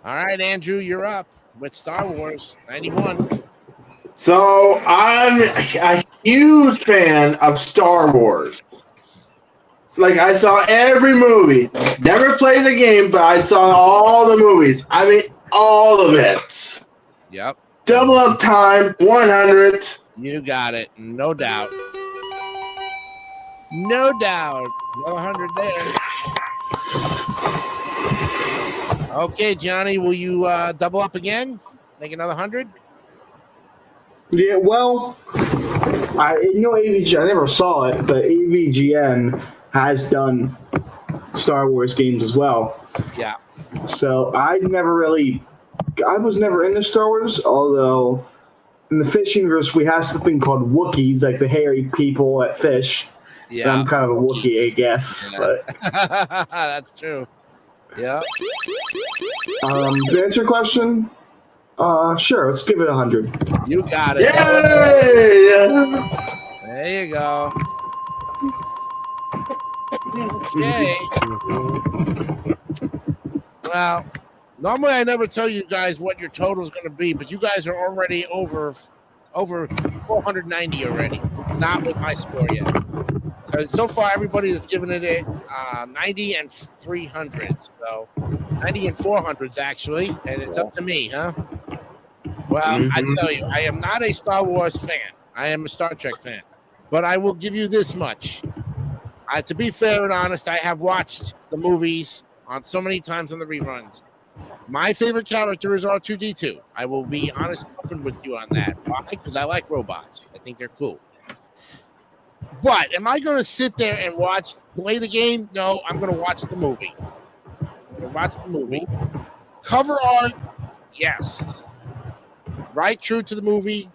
All right, Andrew, you're up with Star Wars 91. So I'm a huge fan of Star Wars. Like, I saw every movie. Never played the game, but I saw all the movies. I mean, all of it. Yep. Double up time, 100. You got it. No doubt. No doubt. No 100 there. Okay, Johnny, will you double up again? Make another 100? Yeah, well, AVG, I never saw it, but AVGN has done Star Wars games as well. Yeah. So I was never into Star Wars, although in the Fish universe we have something called Wookiees, like the hairy people at Fish. Yeah. I'm kind of a Wookiee, I guess. Yeah. But That's true. Yeah. to answer your question, sure, let's give it 100. You got it. Yay! There you go. Okay. Well, normally I never tell you guys what your total is going to be, but you guys are already over 490 already. Not with my score yet. So far, everybody has given it a 90 and 300s. So 90 and 400s, actually. And it's up to me, huh? Well, I tell you, I am not a Star Wars fan. I am a Star Trek fan. But I will give you this much. To be fair and honest, I have watched the movies on so many times on the reruns. My favorite character is R2-D2. I will be honest and open with you on that. Why? Because I like robots. I think they're cool. But am I going to sit there and play the game? No, I'm going to watch the movie. Cover art, yes. Right, true to the movie.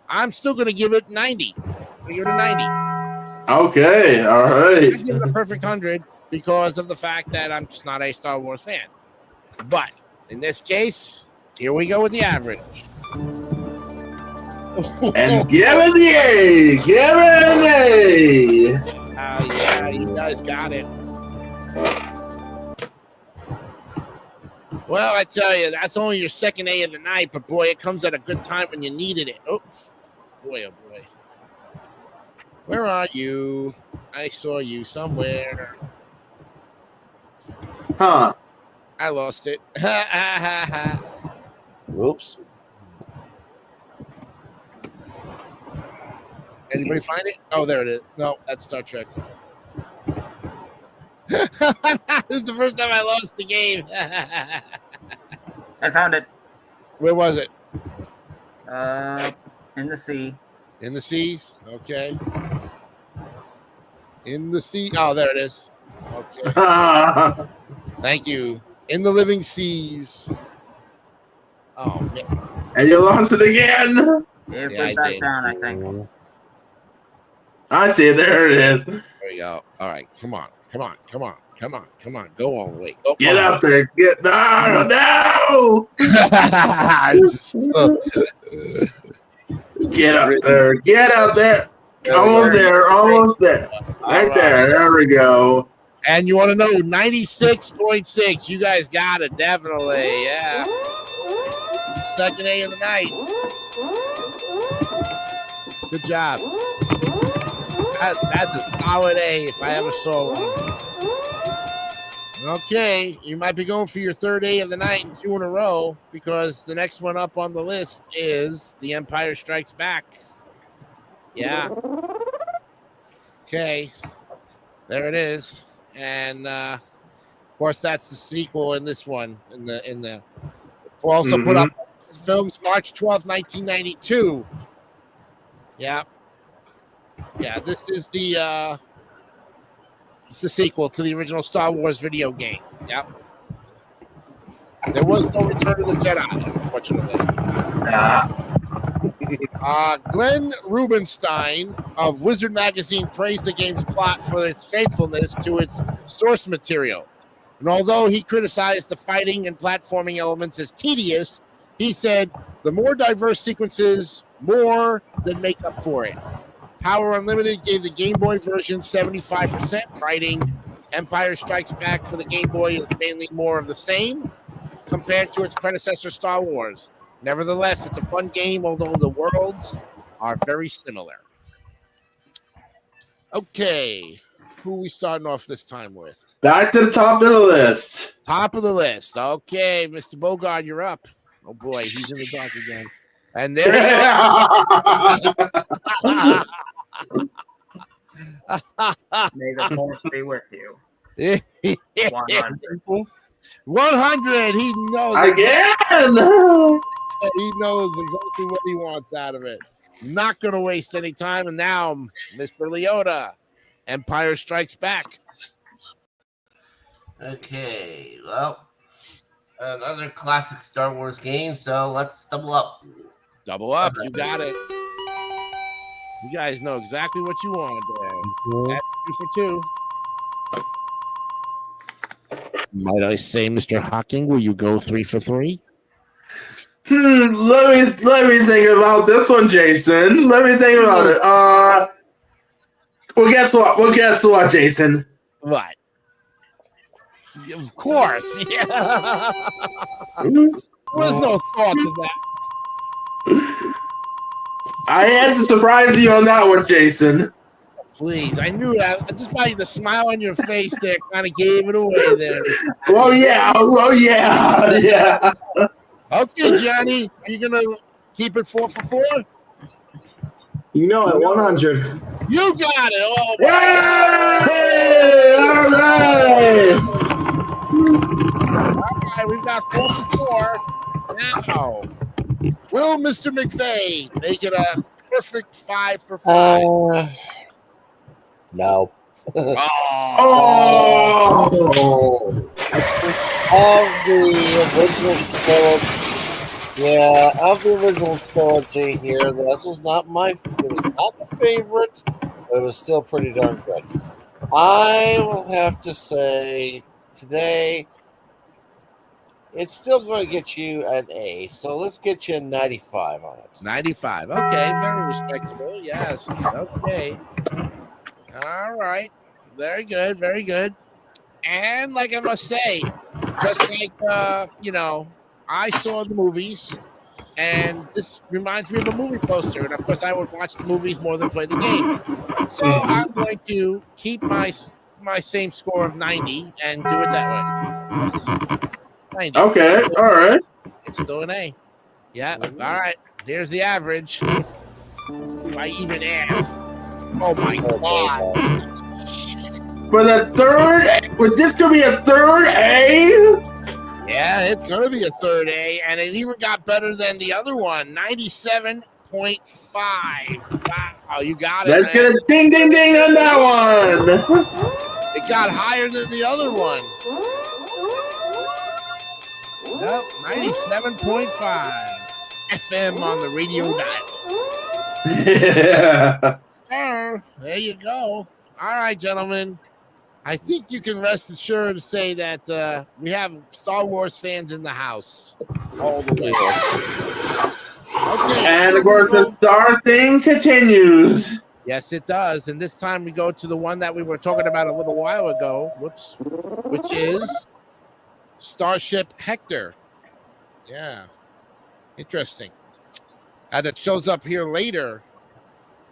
I'm still going to give it 90. I'm going to give it a 90. Okay, all I right. give it a perfect 100 because of the fact that I'm just not a Star Wars fan. But in this case, here we go with the average. And give it the A. Give it an A. Yeah, you guys got it. Well, I tell you, that's only your second A of the night, but boy, it comes at a good time when you needed it. Oh boy. Where are you? I saw you somewhere. Huh. I lost it. Oops. Anybody find it? Oh, there it is. No, that's Star Trek. This is the first time I lost the game. I found it. Where was it? In the sea. In the seas? Okay. In the sea. Oh, there it is. Okay. Thank you. In the living seas. Oh, man. And you lost it again. It Yeah, I went back did. down, I think. I see. There it is. There we go. All right. Come on. Go all the way. Go Get on. up there. Get no. Get up there. Get up there. Almost there. Almost there. Right there. There we go. And you want to know 96.6. You guys got it. Definitely. Yeah. Second A of the night. Good job. That's a solid A if I ever saw one. Okay. You might be going for your third A of the night and 2 in a row because the next one up on the list is The Empire Strikes Back. Yeah. Okay. There it is. And of course that's the sequel in this one. We'll also put up films March 12th, 1992. Yeah. Yeah, this is the sequel to the original Star Wars video game. Yep. There was no Return of the Jedi, unfortunately. Glenn Rubenstein of Wizard Magazine praised the game's plot for its faithfulness to its source material. And although he criticized the fighting and platforming elements as tedious, he said the more diverse sequences more than make up for it. Power Unlimited gave the Game Boy version 75%, writing Empire Strikes Back for the Game Boy is mainly more of the same compared to its predecessor Star Wars. Nevertheless, it's a fun game, although the worlds are very similar. Okay, who are we starting off this time with? Back to the top of the list. Top of the list. Okay, Mr. Bogard, you're up. Oh boy, he's in the dark again. And there you go. May the force be with you. 100. 100. He knows. Again. He knows exactly what he wants out of it. Not going to waste any time. And now, Mr. Leota, Empire Strikes Back. Okay, well, another classic Star Wars game, so let's double up. Double up. You got it. You guys know exactly what you want there. That's 2 for 2. Might I say, Mr. Hawking, will you go 3 for 3? Let me think about this one, Jason. Let me think about it. Well, guess what, Jason? What? Of course. Yeah. There's no thought to that. I had to surprise you on that one, Jason. Please, I knew that. Just by the smile on your face there kind of gave it away there. Well, yeah. Yeah. Okay, Johnny, are you going to keep it 4 for 4? You know, at 100. You got it. Oh, Yay! all right, we've got 4 for 4. Now, will Mr. McVeigh make it a perfect 5 for 5? No. Oh! Of the original trilogy, of the original trilogy here, this was not the favorite, but it was still pretty darn good. I will have to say today, it's still going to get you an A. So let's get you a 95 on it. 95. Okay, very respectable. Yes. Okay. All right. Very good. Very good. And like I must say, just like I saw the movies, and this reminds me of a movie poster. And of course, I would watch the movies more than play the games. So I'm going to keep my same score of 90 and do it that way. Yes. 90. Okay, all right. It's still an A. Yeah. All right. There's the average. I even asked. Oh my God. For the third, was this gonna be a third A? Yeah, it's going to be a third A, and it even got better than the other one, 97.5. Wow, you got it. Let's get a ding, ding, ding on that one. It got higher than the other one. Yep, 97.5 FM on the radio dial. Yeah. Sir, there you go. All right, gentlemen. I think you can rest assured to say that we have Star Wars fans in the house all the way. Okay. And of course, the star thing continues. Yes, it does. And this time we go to the one that we were talking about a little while ago, which is Starship Hector. Yeah. Interesting. That shows up here later.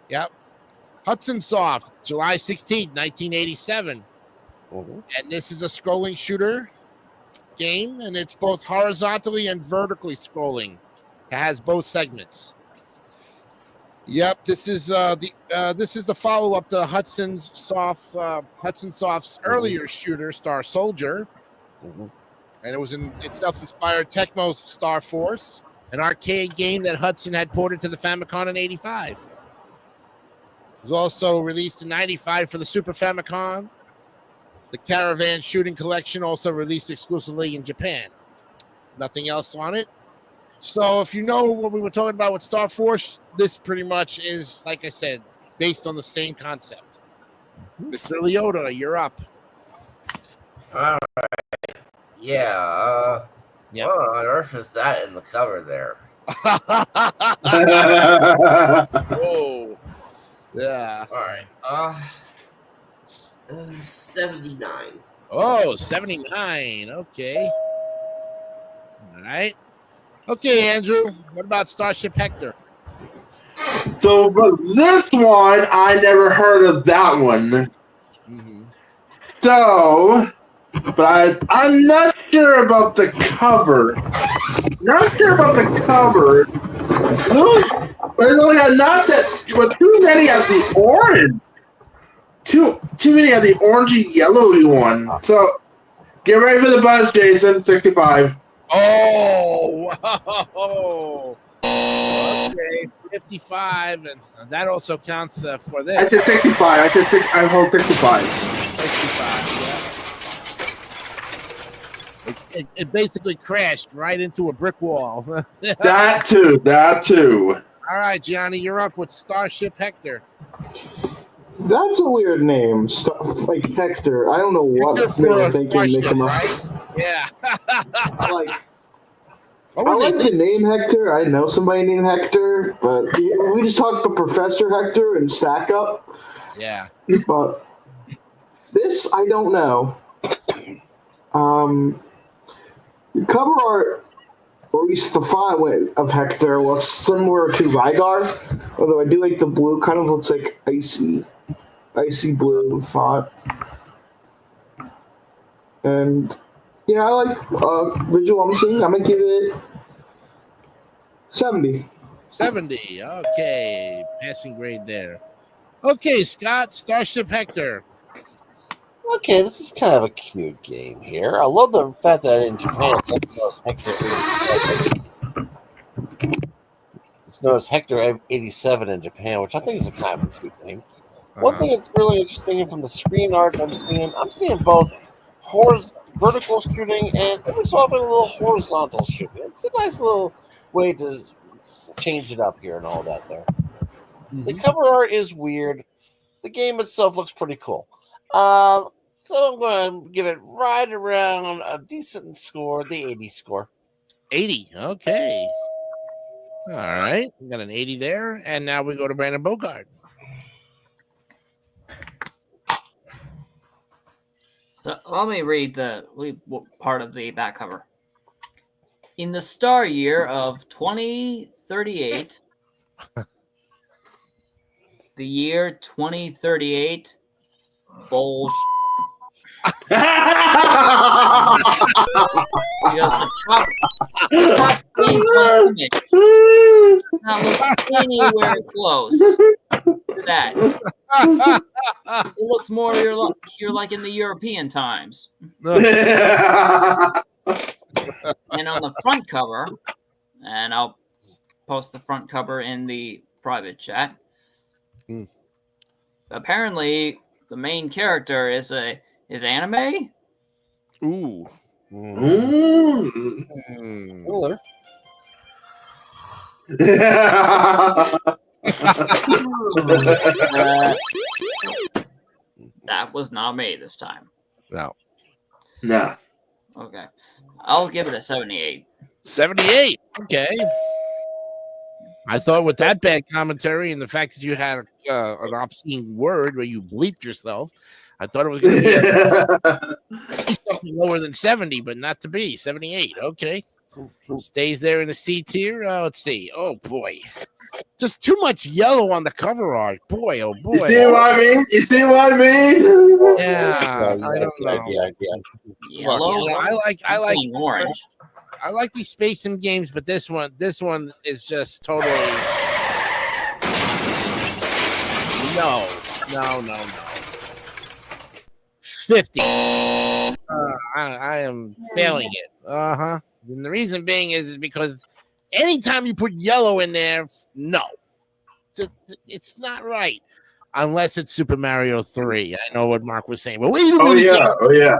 Yep. Hudson Soft, July 16th, 1987. And this is a scrolling shooter game, and it's both horizontally and vertically scrolling. It has both segments. Yep, this is the follow-up to Hudson Soft's earlier shooter, Star Soldier, and it self-inspired Tecmo's Star Force, an arcade game that Hudson had ported to the Famicom in '85. It was also released in '95 for the Super Famicom. The Caravan Shooting Collection also released exclusively in Japan. Nothing else on it. So if you know what we were talking about with Star Force, this pretty much is, like I said, based on the same concept. Mr. Leota, you're up. All right. Yeah. Yep. What on earth is that in the cover there? Whoa. Yeah. All right. 79. Oh, 79. Okay. All right. Okay, Andrew. What about Starship Hector? So for this one, I never heard of that one. Mm-hmm. So, but I'm not sure about the cover. Not sure about the cover. There's only not that, but too many of the orange. Too many of the orangey yellowy one. So get ready for the buzz, Jason. 65. Oh, wow. Okay, 55, and that also counts for this. I said 65. I hold 65. 65, yeah. It basically crashed right into a brick wall. That too. All right, Gianni, you're up with Starship Hector. That's a weird name. Like Hector. I don't know what they were thinking. They come up. Right? Yeah. I like the name Hector. I know somebody named Hector, but we just talked about Professor Hector and Stack Up. Yeah. But this, I don't know. Cover art, or at least the font of Hector, looks similar to Rygar, although I do like the blue. Kind of looks like icy blue font. And yeah, I like visual. I'm gonna give it 70. 70. Okay, passing grade there. Okay, Scott, Starship Hector. Okay, this is kind of a cute game here. I love the fact that in Japan it's known as Hector 87 in Japan, which I think is a kind of a cute name. One thing that's really interesting from the screen art I'm seeing both vertical shooting and every so often a little horizontal shooting. It's a nice little way to change it up here and all that there. The cover art is weird. the game itself looks pretty cool. So I'm going to give it right around a decent score, the 80 score. 80. Okay. All right. We got an 80 there. And now we go to Brandon Bogart. So let me read part of the back cover. In the star year of 2038, the year 2038, bullshit. Because the top image does not look anywhere close to that. It looks more you're like in the European times. And on the front cover, and I'll post the front cover in the private chat. Apparently, the main character is anime. Ooh. Cooler. That was not me this time. No. No. Okay. I'll give it a 78. 78. Okay. I thought with that bad commentary and the fact that you had an obscene word where you bleeped yourself, I thought it was going to be something lower than 70, but not to be. 78. Okay. Stays there in the C tier. Let's see. Oh, boy. Just too much yellow on the cover art. Boy, oh, boy. You see what I mean? You see what I mean? Yeah. I don't know. Yeah. Yellow. Look, I like orange. I like these Space Sim games, but this one is just totally no. 50. I am failing it. And the reason being is because anytime you put yellow in there, no, it's not right. Unless it's Super Mario 3. I know what Mark was saying. But wait a minute. Oh yeah.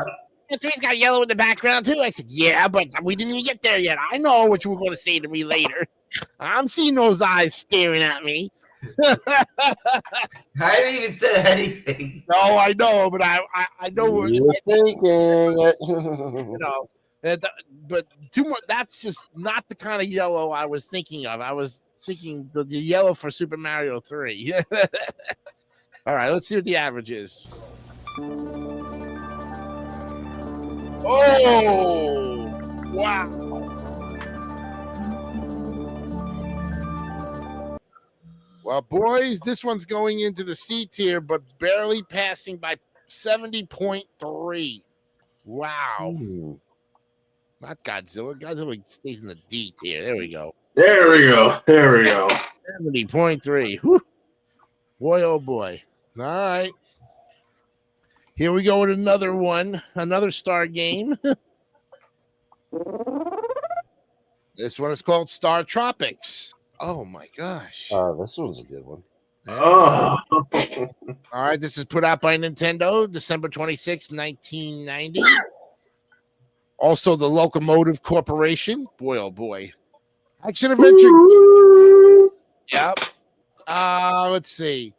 The 3's got yellow in the background too. I said, yeah, but we didn't even get there yet. I know what you were going to say to me later. I'm seeing those eyes staring at me. I didn't even say anything. No, I know, but I know what You're thinking. you know. But too much. That's just not the kind of yellow I was thinking of. I was thinking the yellow for Super Mario 3. All right, let's see what the average is. Oh, wow. Well, boys, this one's going into the C tier, but barely passing by 70.3. Wow. Not Godzilla. Godzilla stays in the D tier. There we go. 70.3. Whew. Boy, oh boy. All right. Here we go with another one. Another star game. This one is called Star Tropics. Oh, my gosh. This one's a good one. Oh. All right. This is put out by Nintendo, December 26, 1990. Also, the Locomotive Corporation. Boy, oh boy. Action adventure. Yep. Let's see.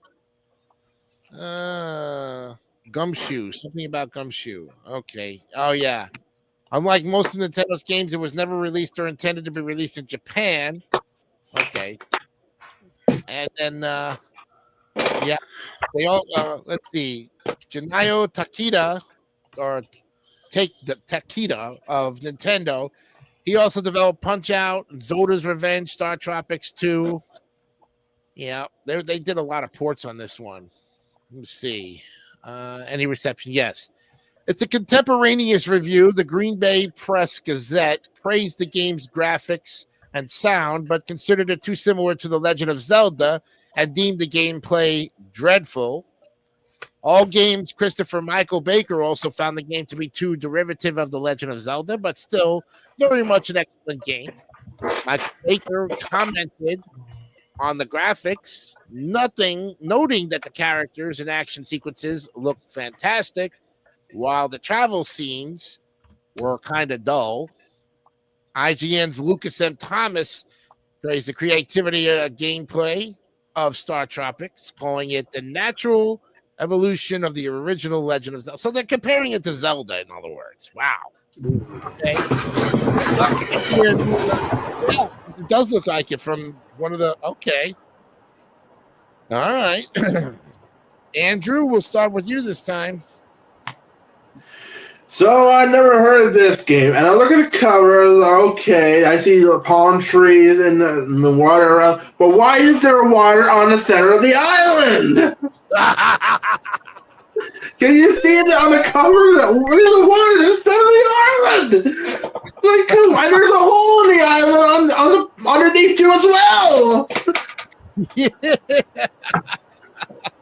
Gumshoe. Something about Gumshoe. Okay. Oh, yeah. Unlike most of Nintendo's games, it was never released or intended to be released in Japan. Okay. And then, yeah. They all, let's see. Janayo Takeda, or Take the Takeda of Nintendo. He also developed Punch Out, Zoda's Revenge, Star Tropics 2. Yeah, they did a lot of ports on this one. Let's see. Any reception? Yes. It's a contemporaneous review. The Green Bay Press Gazette praised the game's graphics and sound, but considered it too similar to The Legend of Zelda and deemed the gameplay dreadful. All Games' Christopher Michael Baker also found the game to be too derivative of The Legend of Zelda, but still very much an excellent game. Michael Baker commented on the graphics, noting that the characters and action sequences look fantastic, while the travel scenes were kind of dull. IGN's Lucas M. Thomas praised the creativity of gameplay of Star Tropics, calling it the natural evolution of the original Legend of Zelda. So they're comparing it to Zelda, in other words. Wow. Okay. Yeah, it does look like it from one of the. Okay. All right. Andrew, we'll start with you this time. So I never heard of this game, and I look at the cover. Okay, I see the palm trees and the water around, but why is there water on the center of the island? Can you see it on the cover? Where's the water? The center of the island. Like, come on, there's a hole in the island underneath you as well.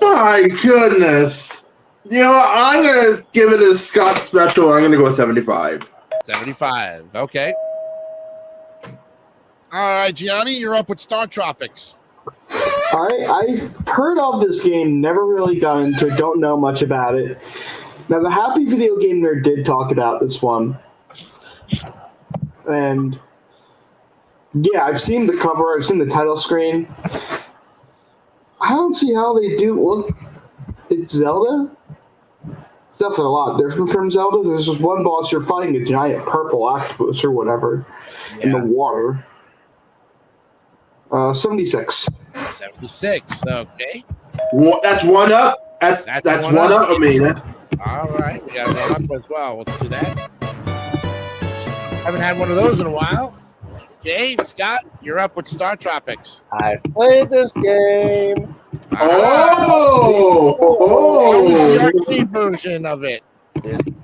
My goodness. You know what? I'm going to give it a Scott special. I'm going to go with 75. 75. Okay. All right, Gianni, you're up with Star Tropics. All right, I've heard of this game, never really got into it, don't know much about it. Now, the Happy Video Game Nerd did talk about this one. And, yeah, I've seen the cover, I've seen the title screen. I don't see how they do. Well, it's Zelda? It's definitely a lot different from Zelda. There's just one boss, you're fighting a giant purple octopus or whatever in the water. 76. 76. Okay. That's one up. That's one up of me. All right. We got one up as well. Let's do that. Haven't had one of those in a while. Okay, Scott, you're up with Star Tropics. I played this game. Oh! The arcade version of it.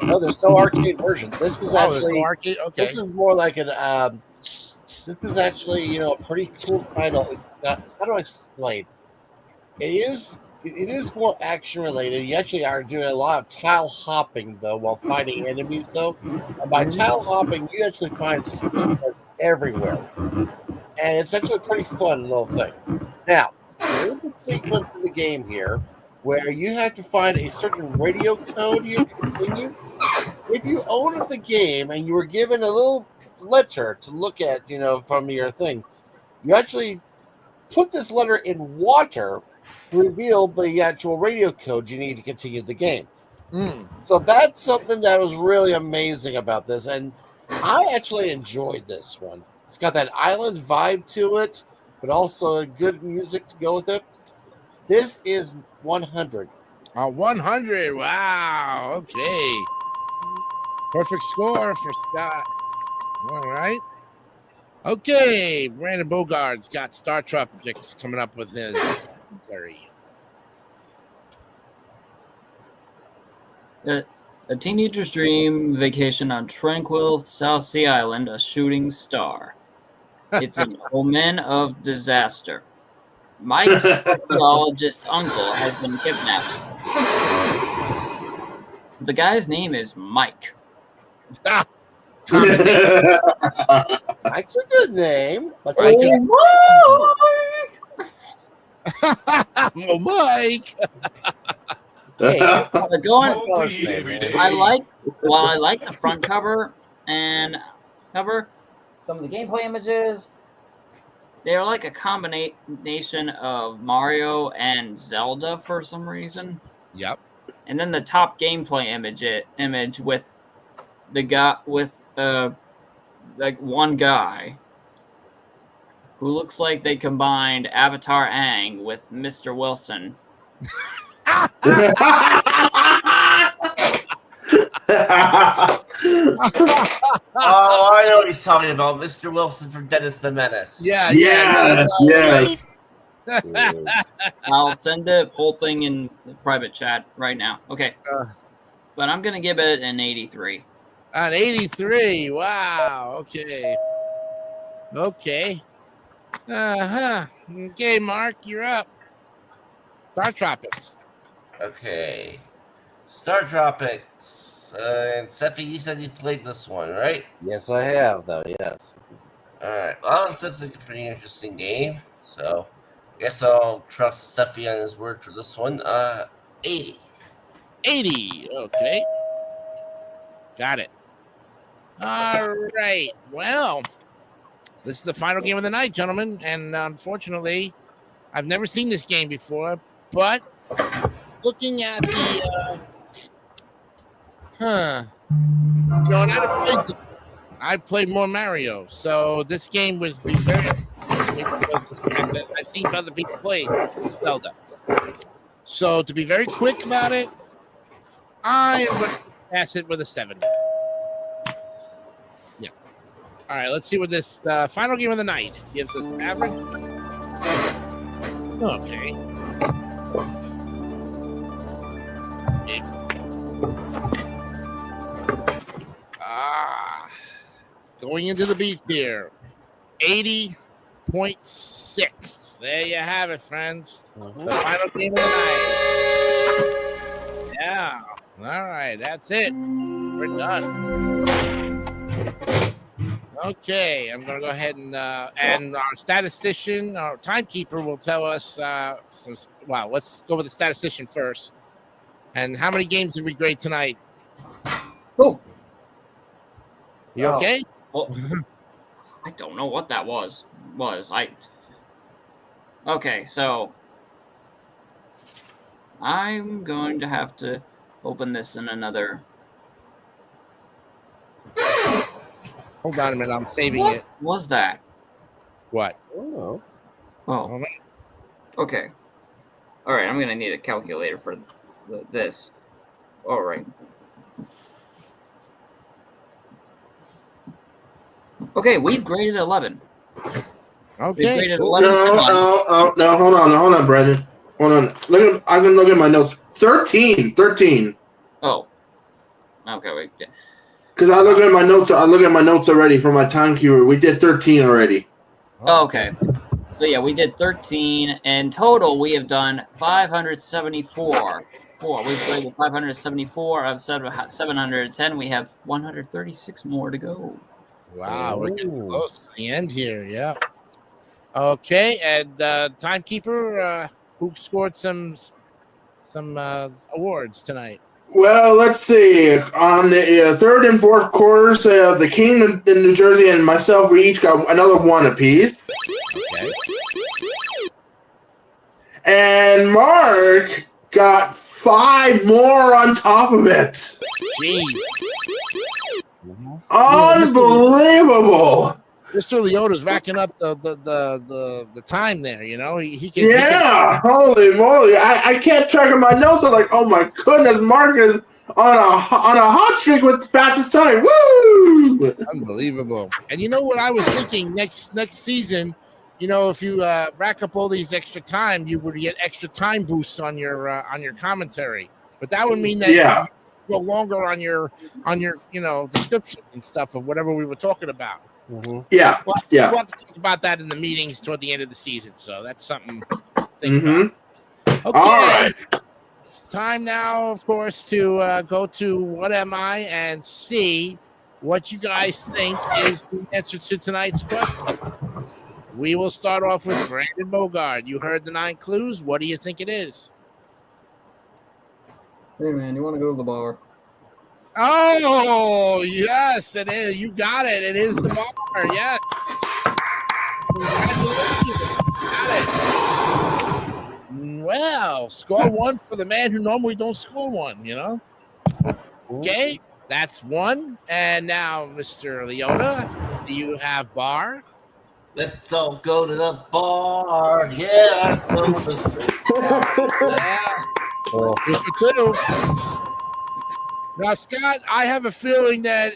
No, there's no arcade version. This is actually no arcade. Okay. This is more like an. This is actually a pretty cool title. It's not, how do I explain? It is more action related. You actually are doing a lot of tile hopping though while fighting enemies though. And by tile hopping, you actually find secrets everywhere, and it's actually a pretty fun little thing. Now, there is a sequence in the game here where you have to find a certain radio code here to continue. If you own the game and you were given a little letter to look at, from your thing, you actually put this letter in water to reveal the actual radio code you need to continue the game. So that's something that was really amazing about this, and I actually enjoyed this one. It's got that island vibe to it, but also good music to go with it. This is 100. 100. Wow. Okay. Perfect score for Scott. All right. Okay. Brandon Bogart's got Star Tropics coming up with his commentary. A teenager's dream vacation on tranquil South Sea Island, a shooting star. It's an omen of disaster. Mike's geologist uncle has been kidnapped. So the guy's name is Mike. Mike's a good name. Mike. Hey, I like the front cover and some of the gameplay images. They're like a combination of Mario and Zelda for some reason. Yep. And then the top gameplay image with the guy with like one guy who looks like they combined Avatar Aang with Mr. Wilson. Oh, I know what he's talking about. Mr. Wilson from Dennis the Menace. Yeah. I'll send the whole thing in the private chat right now. Okay. But I'm going to give it an 83. An 83. Wow. Okay. Okay, Mark, you're up. Star Tropics. Okay. Star Tropics. And Sethi, you said you played this one, right? Yes, I have, though, yes. Alright. Well, this looks like a pretty interesting game. So, I guess I'll trust Sethi on his word for this one. 80. 80. Okay. Got it. All right. Well, this is the final game of the night, gentlemen. And unfortunately, I've never seen this game before, but looking at the You know, and I've played more Mario, so this game was be very because of the fact that I've seen other people play Zelda. So to be very quick about it, I am going to pass it with a 70. Yeah. All right, let's see what this final game of the night gives us. Average. Okay. Going into the beat here. 80.6. There you have it, friends. The final game of the night. Yeah. All right, that's it. We're done. Okay, I'm going to go ahead and our statistician, our timekeeper, will tell us Well, let's go with the statistician first. And how many games did we grade tonight? Oh. You okay? Oh. I don't know what that was. Okay, so I'm going to have to open this in another. Hold on a minute, I'm saving What it. was that? What? Oh. Oh. Okay. All right, I'm going to need a calculator for this. All right. Okay, we've graded 11. Okay. Cool. No, hold on, Brandon. Hold on. I can look at my notes. 13. Oh. Okay, wait. Because I look at my notes. I look at my notes already for my timekeeper. We did 13 already. Oh, okay. So yeah, we did 13. In total, we have done 574. We've graded 574 of 710. We have 136 more to go. Wow, we're getting close to the end here. Yeah. Okay, and timekeeper, who scored some awards tonight? Well, let's see. On the third and fourth quarters, the King in New Jersey and myself, we each got another one apiece. Okay. And Mark got 5 more on top of it. Jeez. Unbelievable. Mr. Leota's racking up the time there, you know. He can. Yeah, holy moly! I can't track of my notes. I'm like, oh my goodness, Mark is on a hot streak with the fastest time. Woo! Unbelievable. And you know what I was thinking next season, you know, if you rack up all these extra time, you would get extra time boosts on your commentary. But that would mean that you go longer on your descriptions and stuff of whatever we were talking about. Mm-hmm. Yeah, We'll have to talk about that in the meetings toward the end of the season. So that's something to think about. Okay. All right. Time now, of course, to go to What Am I and see what you guys think is the answer to tonight's question. We will start off with Brandon Bogard. You heard the 9 clues. What do you think it is? Hey man, you want to go to the bar? Oh, yes, it is. You got it. It is the bar. Yes. Congratulations. Got it. Well, score 1 for the man who normally don't score 1, you know? Okay, that's 1. And now, Mr. Leota, do you have bar? Let's all go to the bar. Yeah, let's go to the Yeah. 2 for 2. Now, Scott, I have a feeling that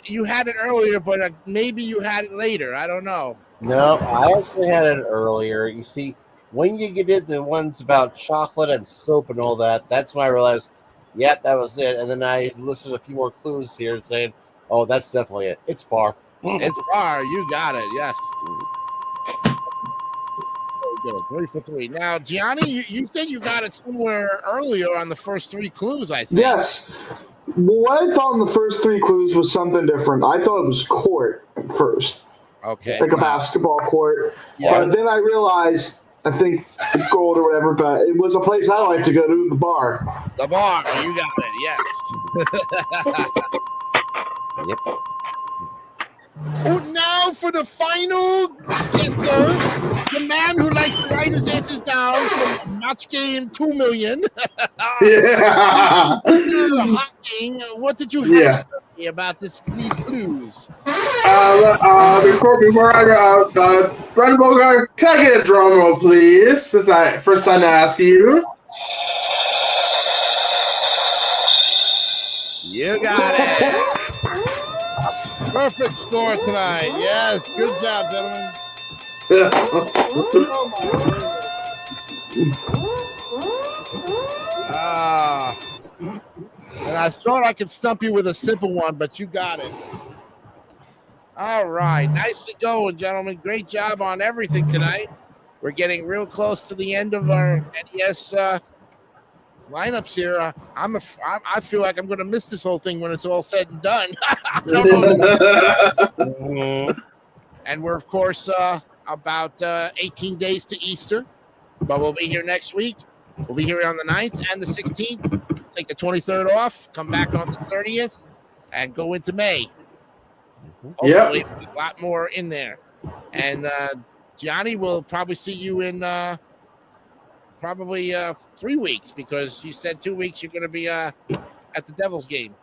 you had it earlier, but maybe you had it later. I don't know. No, I actually had it earlier. You see, when you get into the ones about chocolate and soap and all that, that's when I realized, yeah, that was it. And then I listed a few more clues here saying, oh, that's definitely it. It's bar. It's bar. You got it. Yes. Very good. 3 for 3. Now, Gianni, you said you got it somewhere earlier on the first 3 clues, I think. Yes. Well, what I thought in the first 3 clues was something different. I thought it was court at first. Okay. Like a basketball court. Yeah. But then I realized, I think gold or whatever, but it was a place I like to go to, the bar. The bar. You got it. Yes. Yep. Oh, now for the final answer. the man who likes to write his answers down from Match Game 2 Million. Yeah. Mr. Hawking, what did you have Yeah. to say about these clues? Before I Brandon Bogart, can I get a drum roll, please? Since I first time to ask you. You got it. Perfect score tonight. Yes, good job, gentlemen. And I thought I could stump you with a simple one, but you got it. All right, nicely going, gentlemen. Great job on everything tonight. We're getting real close to the end of our NES lineups here. I feel like I'm going to miss this whole thing when it's all said and done. I don't know. And we're, of course, about 18 days to Easter, but we'll be here next week. We'll be here on the 9th and the 16th. Take the 23rd off, come back on the 30th, and go into May. Hopefully, a lot more in there. And Johnny, will probably see you in probably 3 weeks, because you said 2 weeks you're going to be at the Devils game.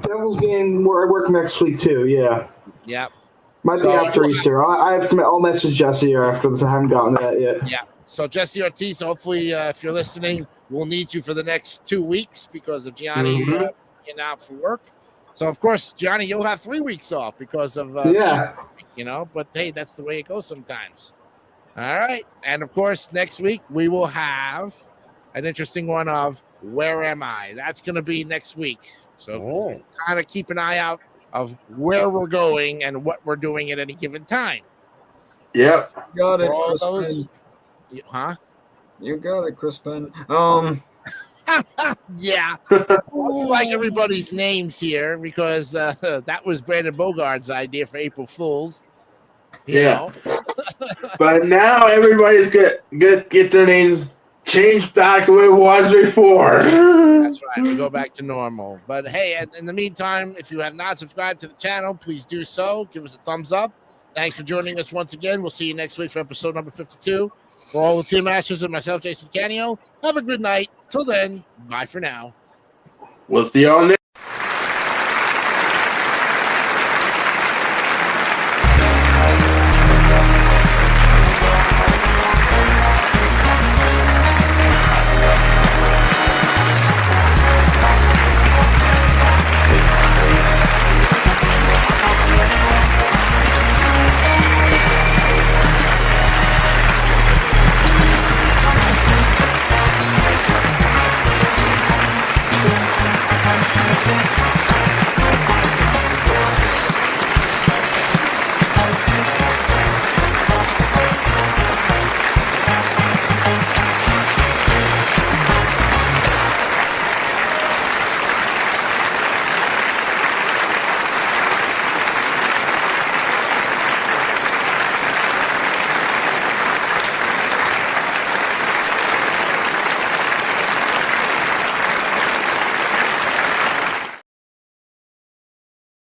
Devils game, where I work next week too. Yeah. Yeah. Might be after Easter. I have to. I'll message Jesse after this. I haven't gotten that yet. Yeah. So Jesse Ortiz, hopefully, if you're listening, we'll need you for the next 2 weeks because of Gianni being out for work. So of course, Johnny, you'll have 3 weeks off because of you know. But hey, that's the way it goes sometimes. All right, and of course, next week we will have an interesting one of Where Am I? That's going to be next week. So kind of keep an eye out of where we're going and what we're doing at any given time. Yep. Got it, All Chris those, Penn. huh? You got it, Chris Penn. Yeah. I like everybody's names here because that was Brandon Bogart's idea for April Fools. You know? But now everybody's get their names changed back to what it was before. That's right. We go back to normal. But hey, in the meantime, if you have not subscribed to the channel, please do so. Give us a thumbs up. Thanks for joining us once again. We'll see you next week for episode number 52. For all the Team Masters and myself, Jason Canio, have a good night. Till then, bye for now. We'll see you all next